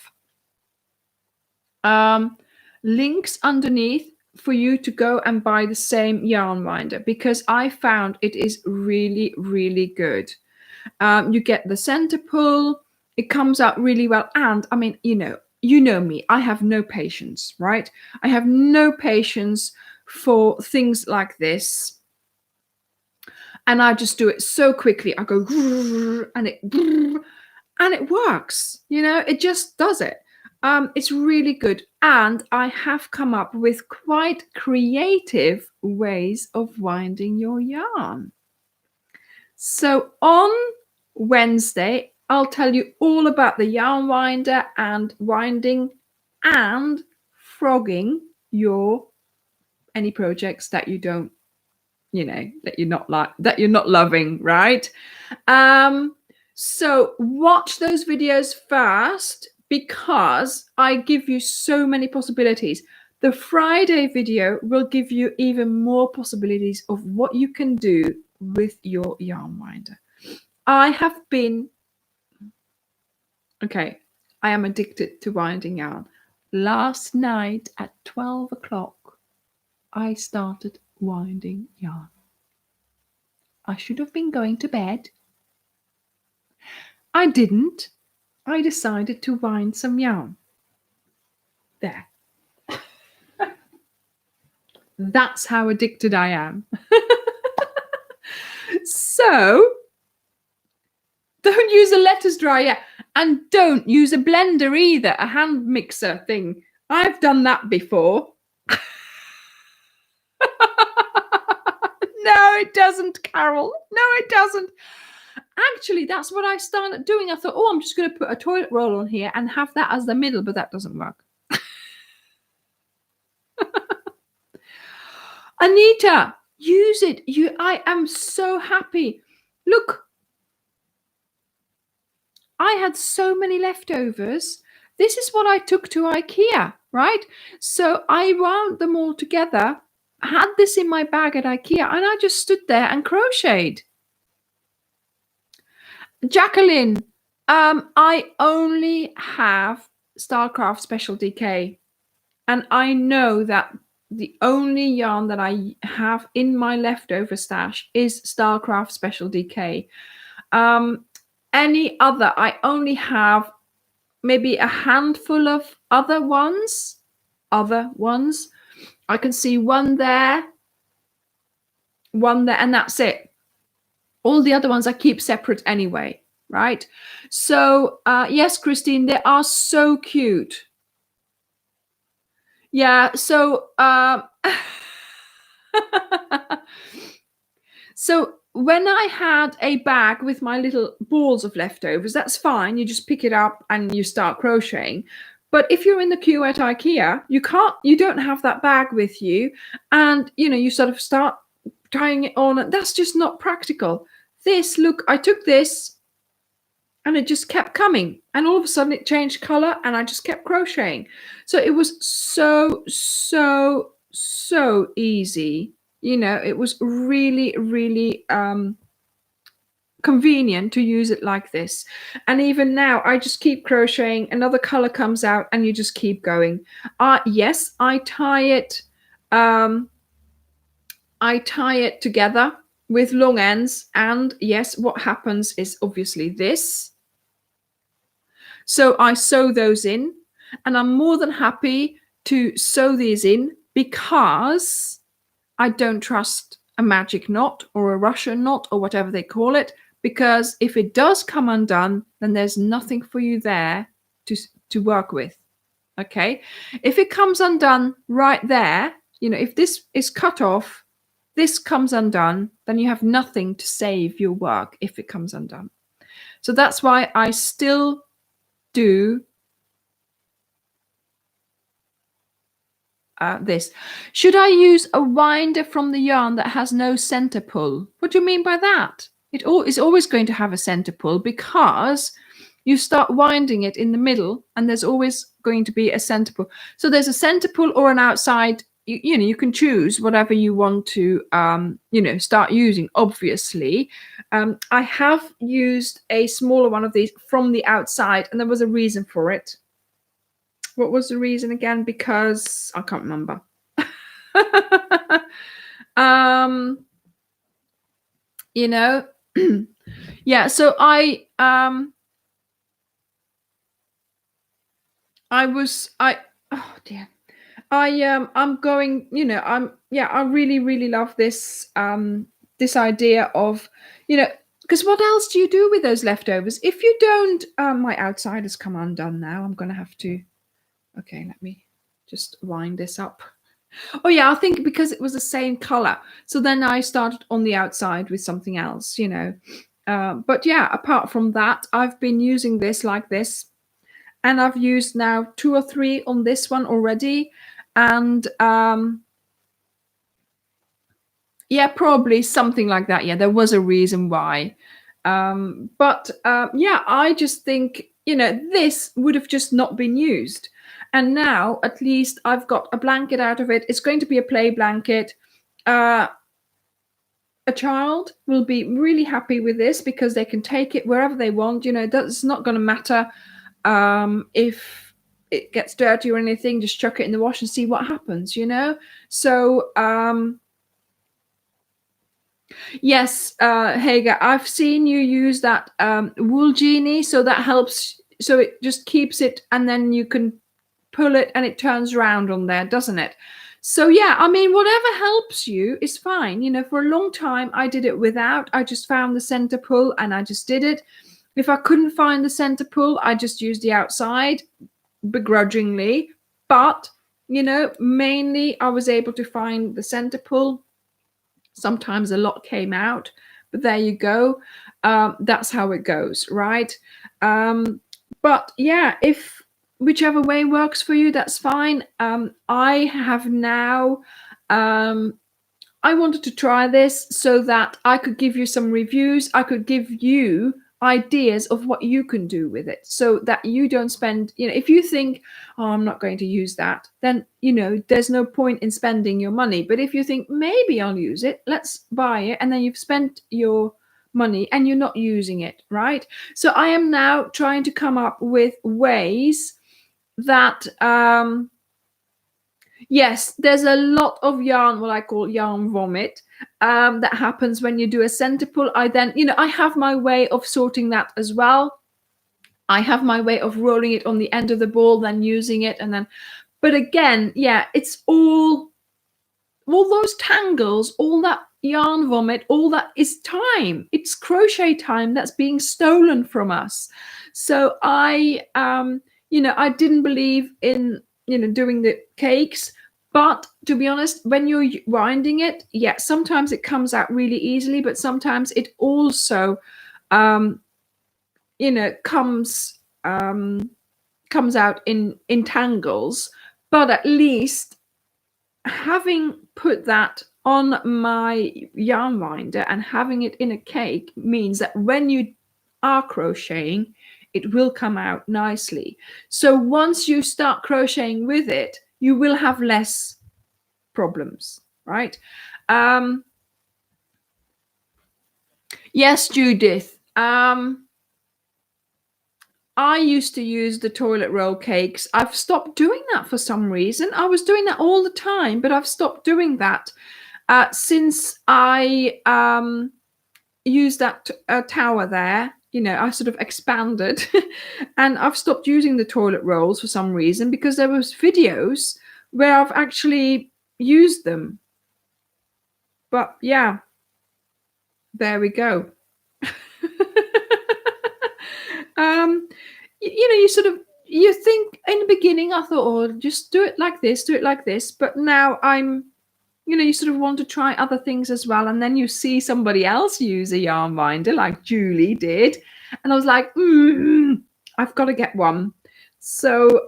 links underneath for you to go and buy the same yarn winder, because I found it is really, really good. You get the center pull, it comes out really well, and I mean, you know me, I have no patience, right? I have no patience for things like this, and I just do it so quickly. I go and it works, it just does it. It's really good, and I have come up with quite creative ways of winding your yarn. So on Wednesday, I'll tell you all about the yarn winder and winding and frogging your any projects that you don't, that you're not loving, right? So watch those videos first, because I give you so many possibilities. The Friday video will give you even more possibilities of what you can do with your yarn winder. I am addicted to winding yarn. Last night at 12 o'clock, I started winding yarn. I should have been going to bed. I didn't. I decided to wind some yarn. There. That's how addicted I am. So, don't use a lettuce dryer, and don't use a blender either, a hand mixer thing. I've done that before. No, it doesn't, Carol. No, it doesn't. Actually, that's what I started doing. I thought, I'm just going to put a toilet roll on here and have that as the middle, but that doesn't work. Anita, use it. I am so happy. Look, I had so many leftovers. This is what I took to IKEA, right? So I wound them all together, had this in my bag at IKEA, and I just stood there and crocheted. Jacqueline, I only have Starcraft Special DK, and I know that the only yarn that I have in my leftover stash is Starcraft Special DK. Any other, I only have maybe a handful of other ones. I can see one there, and that's it. All the other ones I keep separate anyway, right? So yes, Christine, they are so cute. Yeah, so so when I had a bag with my little balls of leftovers, that's fine. You just pick it up and you start crocheting. But if you're in the queue at IKEA, you don't have that bag with you, and you sort of start trying it on, and that's just not practical. Look, I took this and it just kept coming, and all of a sudden it changed color and I just kept crocheting. So it was so easy. It was really, really convenient to use it like this. And even now I just keep crocheting, another color comes out, and you just keep going. Yes, I tie it together with long ends, and yes, what happens is obviously this. So I sew those in, and I'm more than happy to sew these in because I don't trust a magic knot or a Russian knot or whatever they call it, because if it does come undone, then there's nothing for you there to work with. Okay, if it comes undone right there, if this is cut off, this comes undone, then you have nothing to save your work if it comes undone. So that's why I still do this. Should I use a winder from the yarn that has no center pull? What do you mean by that? It is always going to have a center pull, because you start winding it in the middle and there's always going to be a center pull. So there's a center pull or an outside. You can choose whatever you want to start using. Obviously, I have used a smaller one of these from the outside, and there was a reason for it. What was the reason again? Because I can't remember. Yeah, so I'm going, I really, really love this this idea of, because what else do you do with those leftovers if you don't? My outside has come undone now. I'm gonna have to, okay, let me just wind this up. Oh yeah, I think because it was the same color, so then I started on the outside with something else, but yeah, apart from that, I've been using this like this, and I've used now 2 or 3 on this one already, and yeah, probably something like that. Yeah, there was a reason why, but yeah, I just think this would have just not been used. And now at least I've got a blanket out of it. It's going to be a play blanket. A child will be really happy with this because they can take it wherever they want. That's not going to matter if it gets dirty or anything. Just chuck it in the wash and see what happens, So yes, Hagar, I've seen you use that wool genie, so that helps. So it just keeps it, and then you can pull it and it turns around on there, doesn't it? So yeah, I mean, whatever helps you is fine. For a long time I did it without. I just found the center pull and I just did it. If I couldn't find the center pull, I just used the outside begrudgingly, but mainly I was able to find the center pull. Sometimes a lot came out, but there you go. That's how it goes, right? But yeah, if whichever way works for you, that's fine. I have now, I wanted to try this so that I could give you some reviews. I could give you ideas of what you can do with it, so that you don't spend, if you think, oh, I'm not going to use that, then there's no point in spending your money. But if you think, maybe I'll use it, let's buy it, and then you've spent your money and you're not using it, right? So I am now trying to come up with ways that yes, there's a lot of yarn, what I call yarn vomit, that happens when you do a center pull. I have my way of sorting that as well. I have my way of rolling it on the end of the ball, then using it, and then, but again, yeah, it's all those tangles, all that yarn vomit, all that is time. It's crochet time that's being stolen from us. So I I didn't believe in doing the cakes, but to be honest, when you're winding it, yeah, sometimes it comes out really easily, but sometimes it also comes comes out in tangles. But at least having put that on my yarn winder and having it in a cake means that when you are crocheting, it will come out nicely. So once you start crocheting with it, you will have less problems, right? Yes, Judith. I used to use the toilet roll cakes. I've stopped doing that for some reason. I was doing that all the time, but I've stopped doing that since I used that tower there. I sort of expanded and I've stopped using the toilet rolls for some reason because there was videos where I've actually used them. But yeah, there we go. You think in the beginning I thought, oh, just do it like this, but now I'm you sort of want to try other things as well, and then you see somebody else use a yarn winder like Julie did, and I was like, I've got to get one. So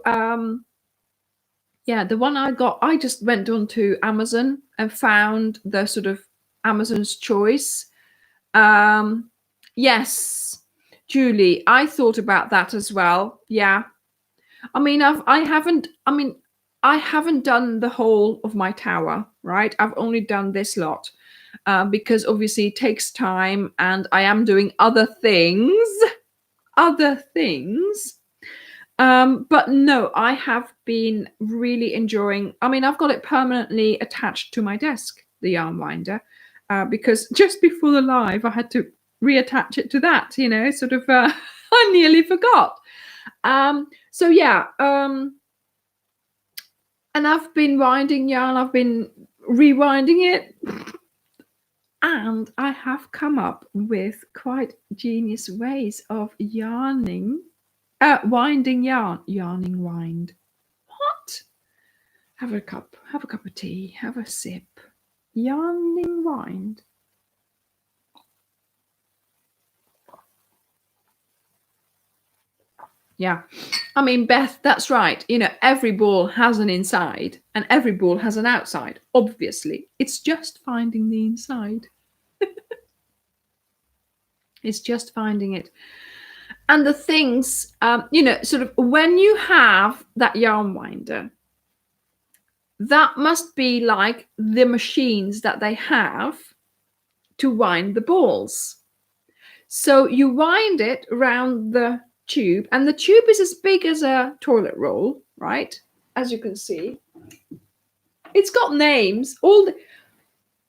yeah, the one I got, I just went onto Amazon and found the sort of Amazon's choice. Yes, Julie, I thought about that as well. Yeah. I mean, I haven't done the whole of my tower, right? I've only done this lot because obviously it takes time and I am doing other things. But no, I have been really enjoying. I mean, I've got it permanently attached to my desk, the yarn winder, because just before the live, I had to reattach it to that. Sort of. I nearly forgot. So yeah. And I've been winding yarn. I've been rewinding it, and I have come up with quite genius ways of winding yarn. Yarning wind. What? Have a cup of tea, have a sip. Yarning wind. Yeah. I mean, Beth, that's right. Every ball has an inside and every ball has an outside. Obviously, it's just finding the inside. It's just finding it. And the things, sort of when you have that yarn winder, that must be like the machines that they have to wind the balls. So you wind it around the tube, and the tube is as big as a toilet roll, right? As you can see. It's got names. All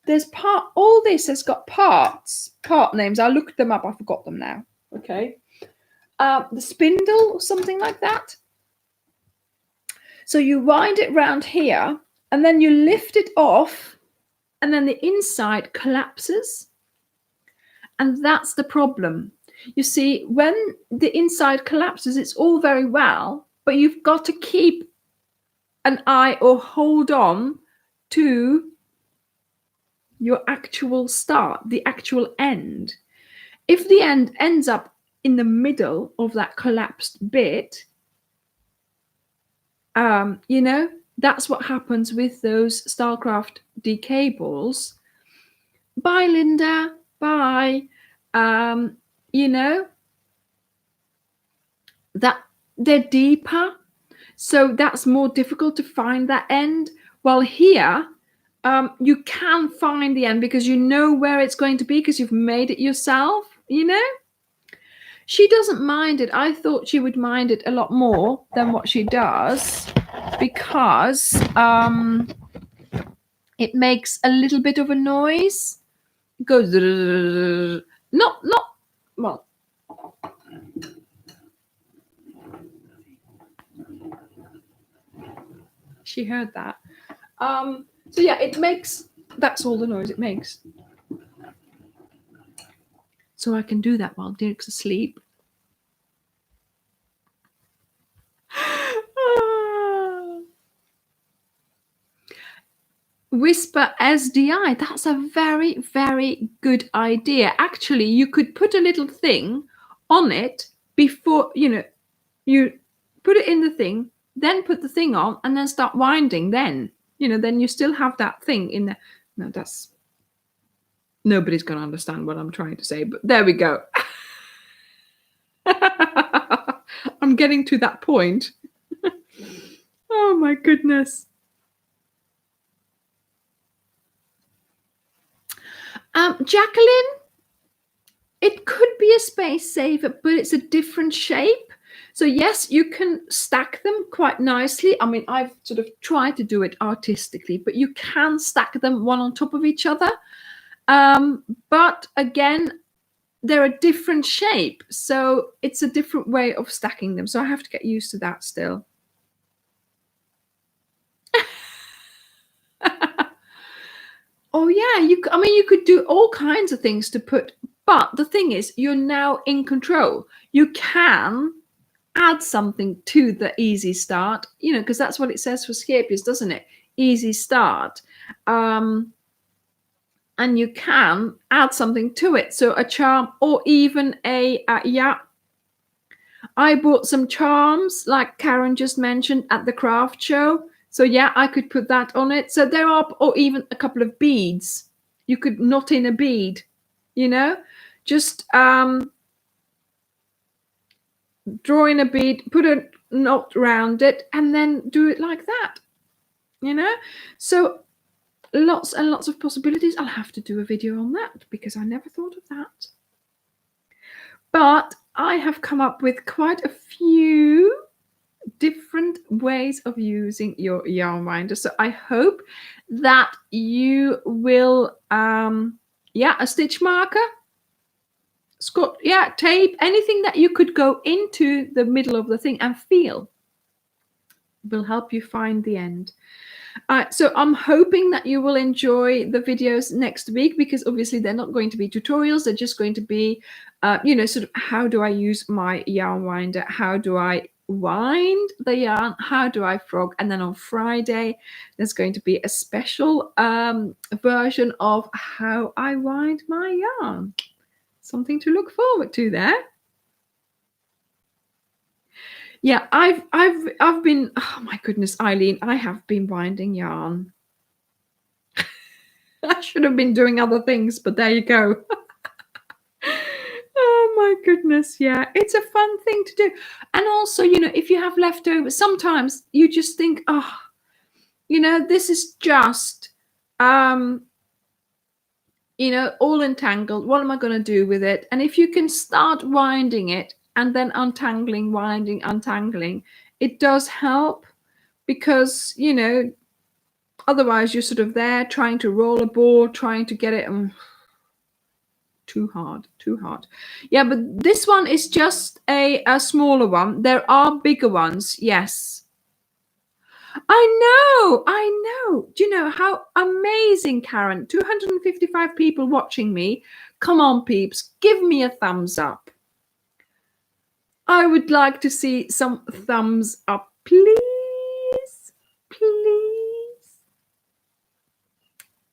this has got part names. I looked them up. I forgot them now. Okay. The spindle or something like that. So you wind it round here and then you lift it off and then the inside collapses. And that's the problem. You see, when the inside collapses, it's all very well, but you've got to keep an eye or hold on to your actual start, the actual end. If the end ends up in the middle of that collapsed bit, that's what happens with those Starcraft DK balls. Bye, Linda. Bye. That they're deeper, so that's more difficult to find that end. While here, you can find the end because you know where it's going to be because you've made it yourself. She doesn't mind it. I thought she would mind it a lot more than what she does because it makes a little bit of a noise. It goes not well. She heard that. So yeah, it makes. That's all the noise it makes. so I can do that while Dirk's asleep. Whisper SDI, that's a very, very good idea. Actually, you could put a little thing on it before, you put it in the thing, then put the thing on, and then start winding. Then you still have that thing in there. No, that's nobody's going to understand what I'm trying to say, but there we go. I'm getting to that point. Oh my goodness. Jacqueline, it could be a space saver, but it's a different shape. So yes, you can stack them quite nicely. I mean, I've sort of tried to do it artistically, but you can stack them one on top of each other. But again, they're a different shape. So it's a different way of stacking them. So I have to get used to that still. Oh yeah, you could do all kinds of things to put, but the thing is, you're now in control. You can add something to the easy start, because that's what it says for scapious, doesn't it? Easy start. And you can add something to it. So a charm, or even I bought some charms, like Karen just mentioned, at the craft show. So yeah, I could put that on it. So there are, or even a couple of beads. You could knot in a bead, just draw in a bead, put a knot around it, and then do it like that, So lots and lots of possibilities. I'll have to do a video on that because I never thought of that. But I have come up with quite a few different ways of using your yarn winder. So I hope that you will, a stitch marker, tape, anything that you could go into the middle of the thing and feel will help you find the end. So I'm hoping that you will enjoy the videos next week, because obviously they're not going to be tutorials. They're just going to be, sort of how do I use my yarn winder? How do I wind the yarn? How do I frog? And then on Friday, there's going to be a special version of how I wind my yarn. Something to look forward to there. Yeah, I've been, oh my goodness, Eileen, I have been winding yarn. I should have been doing other things, but there you go. Oh my goodness, yeah, it's a fun thing to do. And also, if you have leftovers, sometimes you just think, this is just, all entangled. What am I going to do with it? And if you can start winding it and then untangling, winding, untangling, it does help, because, otherwise you're sort of there trying to roll a ball, trying to get it. Too hard. Yeah, but this one is just a smaller one. There are bigger ones, yes. I know. Do you know how amazing, Karen? 255 people watching me. Come on, peeps, give me a thumbs up. I would like to see some thumbs up, please.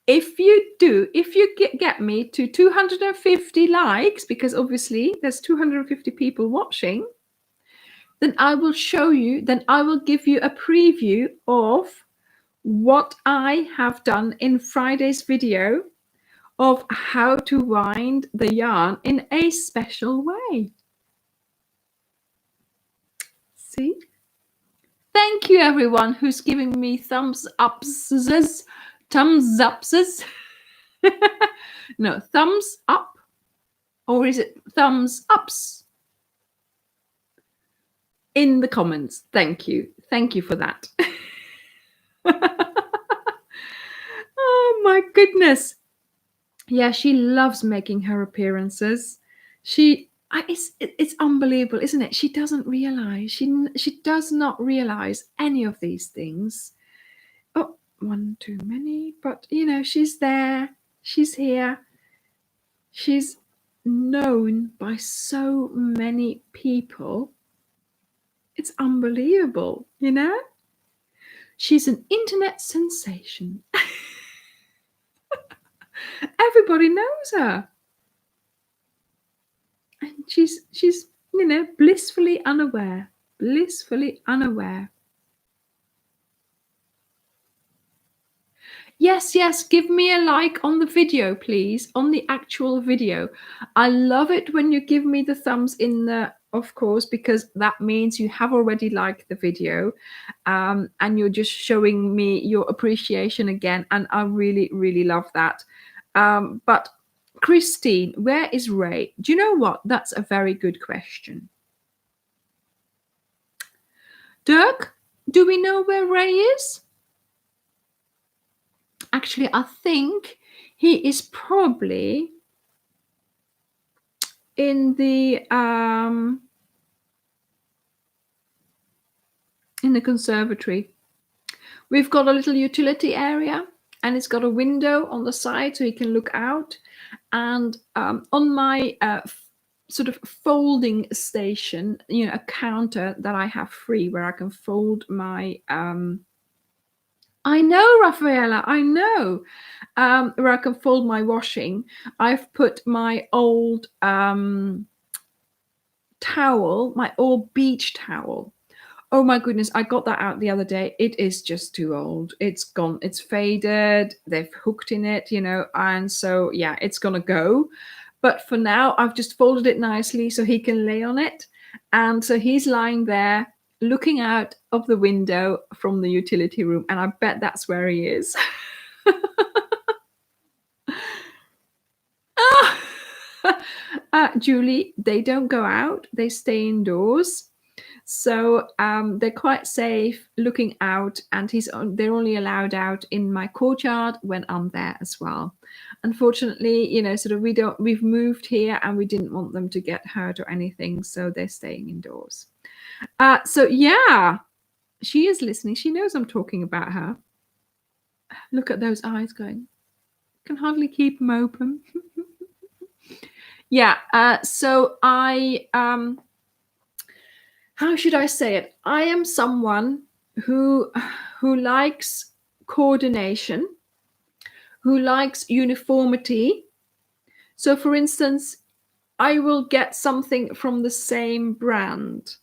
If you get me to 250 likes, because obviously there's 250 people watching, then I will show you, then I will give you a preview of what I have done in Friday's video of how to wind the yarn in a special way. See? Thank you, everyone who's giving me thumbs ups. No, thumbs up, or is it thumbs ups? In the comments. Thank you for that. Oh my goodness. Yeah, she loves making her appearances. It's unbelievable, isn't it? She doesn't realize, she does not realize any of these things. Oh, one too many, but she's there, she's here, she's known by so many people. It's unbelievable, you know? She's an internet sensation. Everybody knows her. And she's blissfully unaware. Blissfully unaware. Yes, give me a like on the video, please, on the actual video. I love it when you give me the thumbs in the, of course, because that means you have already liked the video, and you're just showing me your appreciation again, and I really, really love that. But Christine, where is Ray? Do you know what? That's a very good question. Dirk, do we know where Ray is? Actually, I think he is probably in the conservatory. We've got a little utility area, and it's got a window on the side so you can look out. And on my sort of folding station, a counter that I have free where I can fold my I know, Rafaela, I know. Where I can fold my washing. I've put my old towel, my old beach towel. Oh my goodness, I got that out the other day. It is just too old. It's gone. It's faded. They've hooked in it, and so, yeah, it's going to go. But for now, I've just folded it nicely so he can lay on it. And so he's lying there looking out of the window from the utility room. And I bet that's where he is. Julie, they don't go out. They stay indoors. So they're quite safe looking out, and they're only allowed out in my courtyard when I'm there as well. Unfortunately, we've moved here and we didn't want them to get hurt or anything, so they're staying indoors. So yeah, she is listening. She knows I'm talking about her. Look at those eyes going. Can hardly keep them open. Yeah. So I how should I say it? I am someone who likes coordination, who likes uniformity. So, for instance, I will get something from the same brand.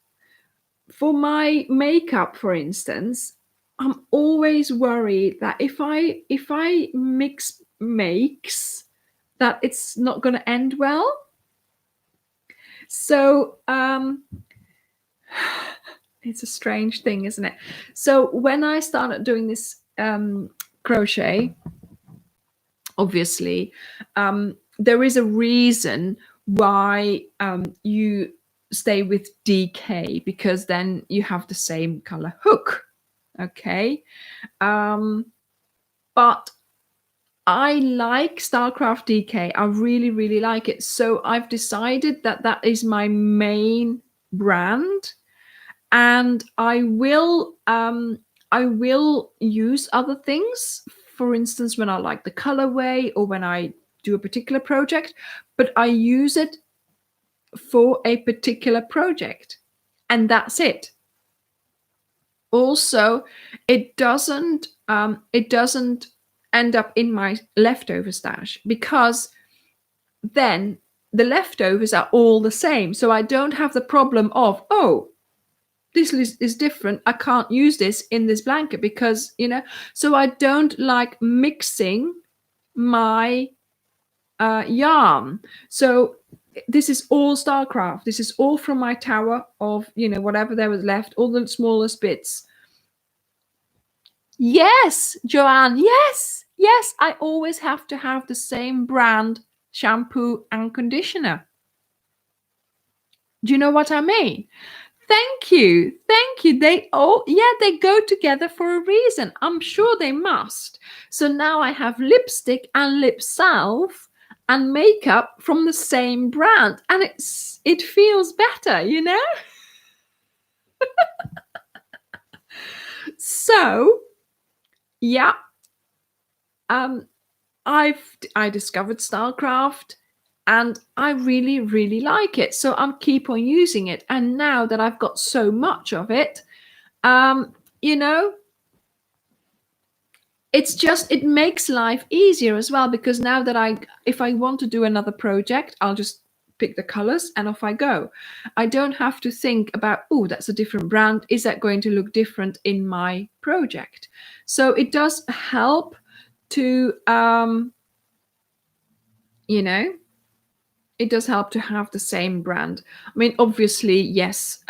For my makeup, for instance, I'm always worried that if I mix makes, that it's not going to end well. So it's a strange thing, isn't it? So when I started doing this crochet, obviously, there is a reason why you stay with DK, because then you have the same color hook. Okay. But I like Starcraft DK. I really, really like it. So I've decided that is my main brand. And I will use other things, for instance, when I like the colorway or when I do a particular project, but I use it for a particular project, and that's it. Also, it doesn't end up in my leftover stash, because then the leftovers are all the same. So I don't have the problem of, oh, this is different, I can't use this in this blanket, because so I don't like mixing my yarn. So this is all Starcraft. This is all from my tower of whatever there was left, all the smallest bits. Yes, Joanne, yes, I always have to have the same brand shampoo and conditioner. Do you know what I mean? Thank you. They go together for a reason. I'm sure they must. So now I have lipstick and lip salve and makeup from the same brand, and it feels better, So yeah, I discovered Starcraft, and I really, really like it. So I'll keep on using it. And now that I've got so much of it, you know, it makes life easier as well, because now that if I want to do another project, I'll just pick the colors and off I go. I don't have to think about, oh, that's a different brand. Is that going to look different in my project? So it does help to, you know, it does help to have the same brand. I mean, obviously, yes,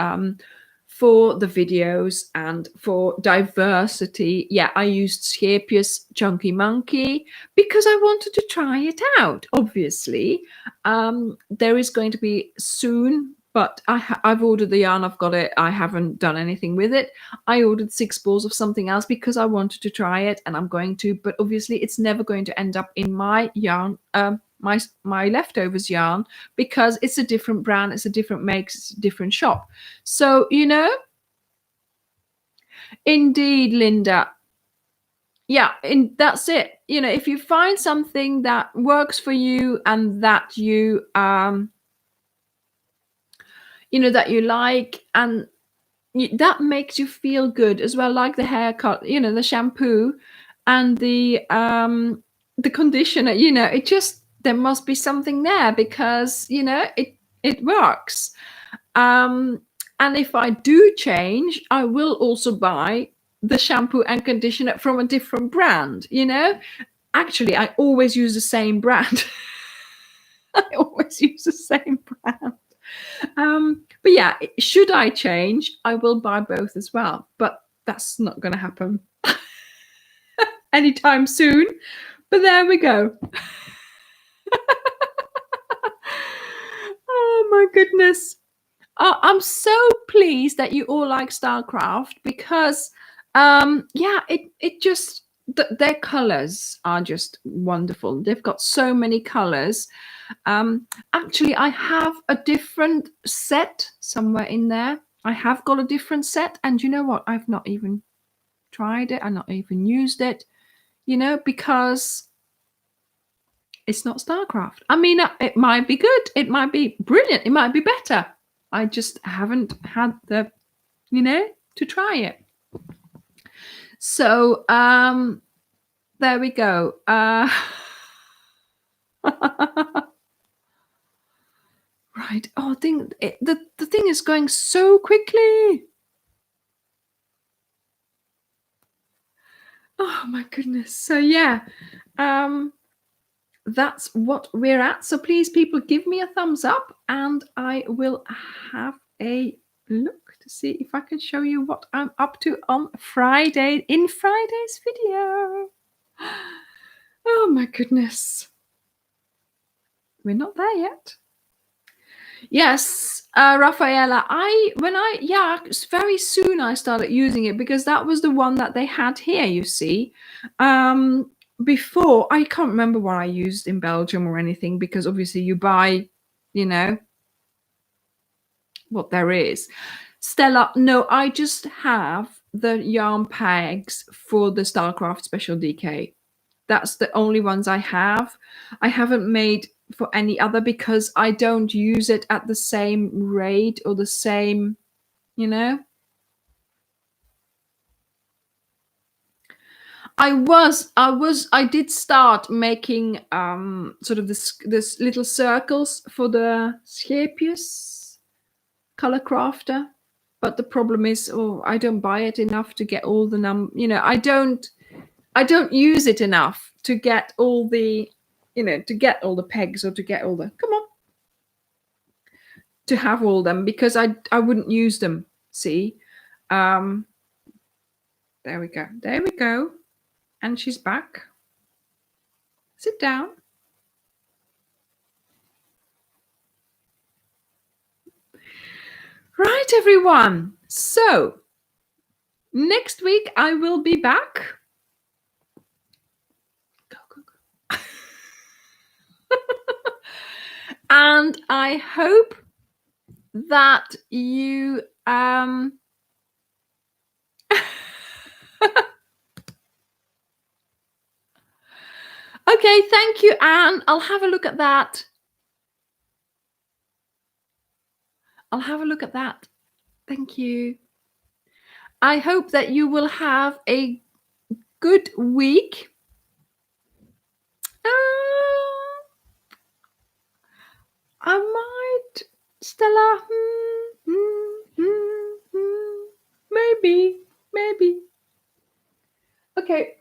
for the videos and for diversity, yeah, I used Scapius Chunky Monkey because I wanted to try it out, obviously. There is going to be soon, but I've ordered the yarn, I've got it, I haven't done anything with it. I ordered 6 balls of something else because I wanted to try it, and I'm going to, but obviously it's never going to end up in my yarn, my leftovers yarn, because it's a different brand, it's a different make, it's a different shop. So, indeed, Linda. Yeah, and that's it. If you find something that works for you and that you that you like, and that makes you feel good as well, like the haircut, the shampoo and the conditioner, it just, there must be something there, because it works. And if I do change, I will also buy the shampoo and conditioner from a different brand. Actually, I always use the same brand. I always use the same brand. But yeah, should I change, I will buy both as well. But that's not going to happen anytime soon. But there we go. Oh my goodness. I'm so pleased that you all like Starcraft, because yeah, it just, their colors are just wonderful. They've got so many colors. Actually, I have a different set somewhere in there. I have got a different set, and you know what? I've not even tried it. I've not even used it, because it's not Starcraft. I mean, it might be good. It might be brilliant. It might be better. I just haven't had the, to try it. So, there we go. Right. Oh, the thing is going so quickly. Oh my goodness. So yeah, that's what we're at. So please, people, give me a thumbs up, and I will have a look to see if I can show you what I'm up to on Friday, in Friday's video. Oh my goodness. We're not there yet. Yes, Rafaela, very soon I started using it, because that was the one that they had here, you see. Before, I can't remember what I used in Belgium or anything, because obviously you buy, what there is. Stella, no, I just have the yarn pegs for the Starcraft Special DK. That's the only ones I have. I haven't made for any other, because I don't use it at the same rate or the same, I did start making sort of this little circles for the Scapius color crafter, but the problem is, I don't buy it enough to get all the I don't use it enough to get all the, to get all the pegs, or to get all the, come on, to have all them, because I wouldn't use them. See, there we go. There we go. And she's back. Sit down. Right, everyone. So next week I will be back. Go, go, go. And I hope that you okay, thank you, Anne. I'll have a look at that. I'll have a look at that. Thank you. I hope that you will have a good week. I might, Stella. Maybe. Okay.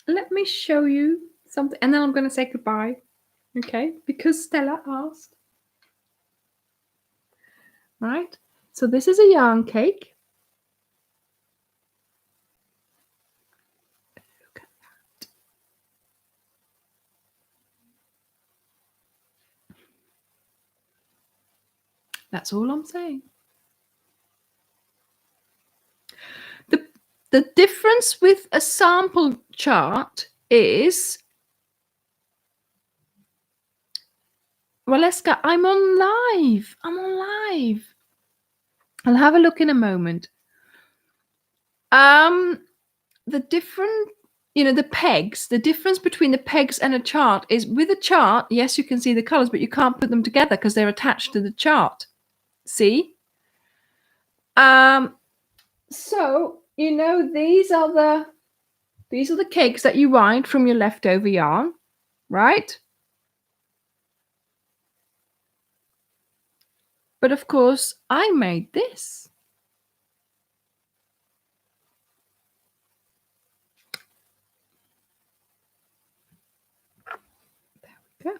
Let me show you something, and then I'm going to say goodbye. Okay, because Stella asked. Right. So this is a yarn cake. Look at that. That's all I'm saying. The difference with a sample chart is, Waleska, I'm on live. I'll have a look in a moment. The different, the pegs, the difference between the pegs and a chart is, with a chart, yes, you can see the colors, but you can't put them together because they're attached to the chart. See? So, these are the cakes that you wind from your leftover yarn, right? But of course, I made this. There we go.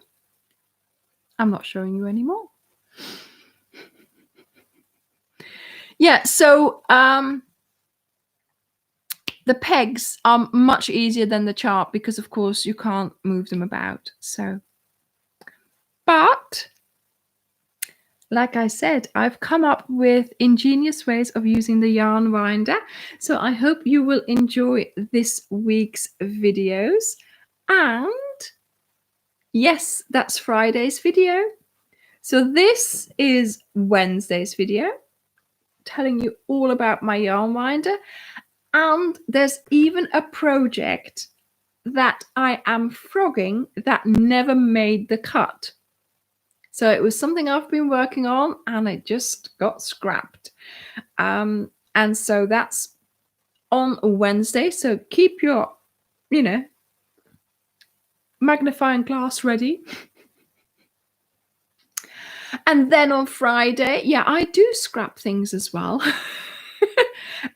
I'm not showing you anymore. Yeah, so the pegs are much easier than the chart because, of course, you can't move them about. So, but like I said, I've come up with ingenious ways of using the yarn winder. So I hope you will enjoy this week's videos. And yes, that's Friday's video. So this is Wednesday's video, telling you all about my yarn winder. And there's even a project that I am frogging that never made the cut. So it was something I've been working on and it just got scrapped. And so that's on Wednesday. So keep your, magnifying glass ready. And then on Friday, yeah, I do scrap things as well.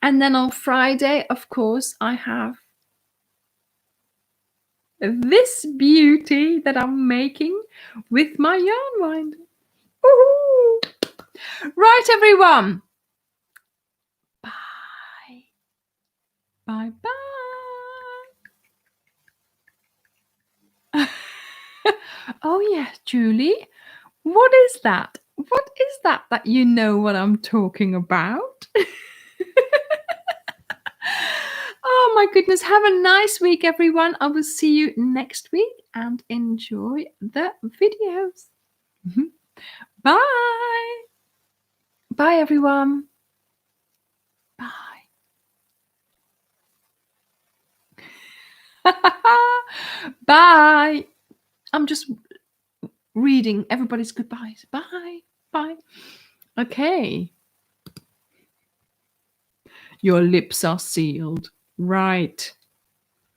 And then on Friday, of course, I have this beauty that I'm making with my yarn winder. Woo-hoo! Right, everyone. Bye. Bye. Oh, yeah, Julie. What is that? What is that you know what I'm talking about? Oh, my goodness. Have a nice week, everyone. I will see you next week and enjoy the videos. Bye. Bye, everyone. Bye. Bye. I'm just reading everybody's goodbyes. Bye. Bye. Okay. Your lips are sealed. Right.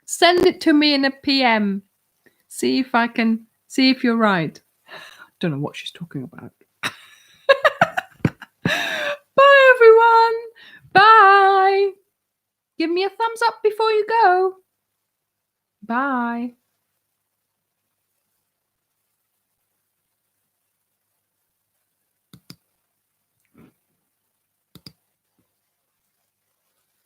Send it to me in a PM. See if you're right. Don't know what she's talking about. Bye, everyone. Bye. Give me a thumbs up before you go. Bye.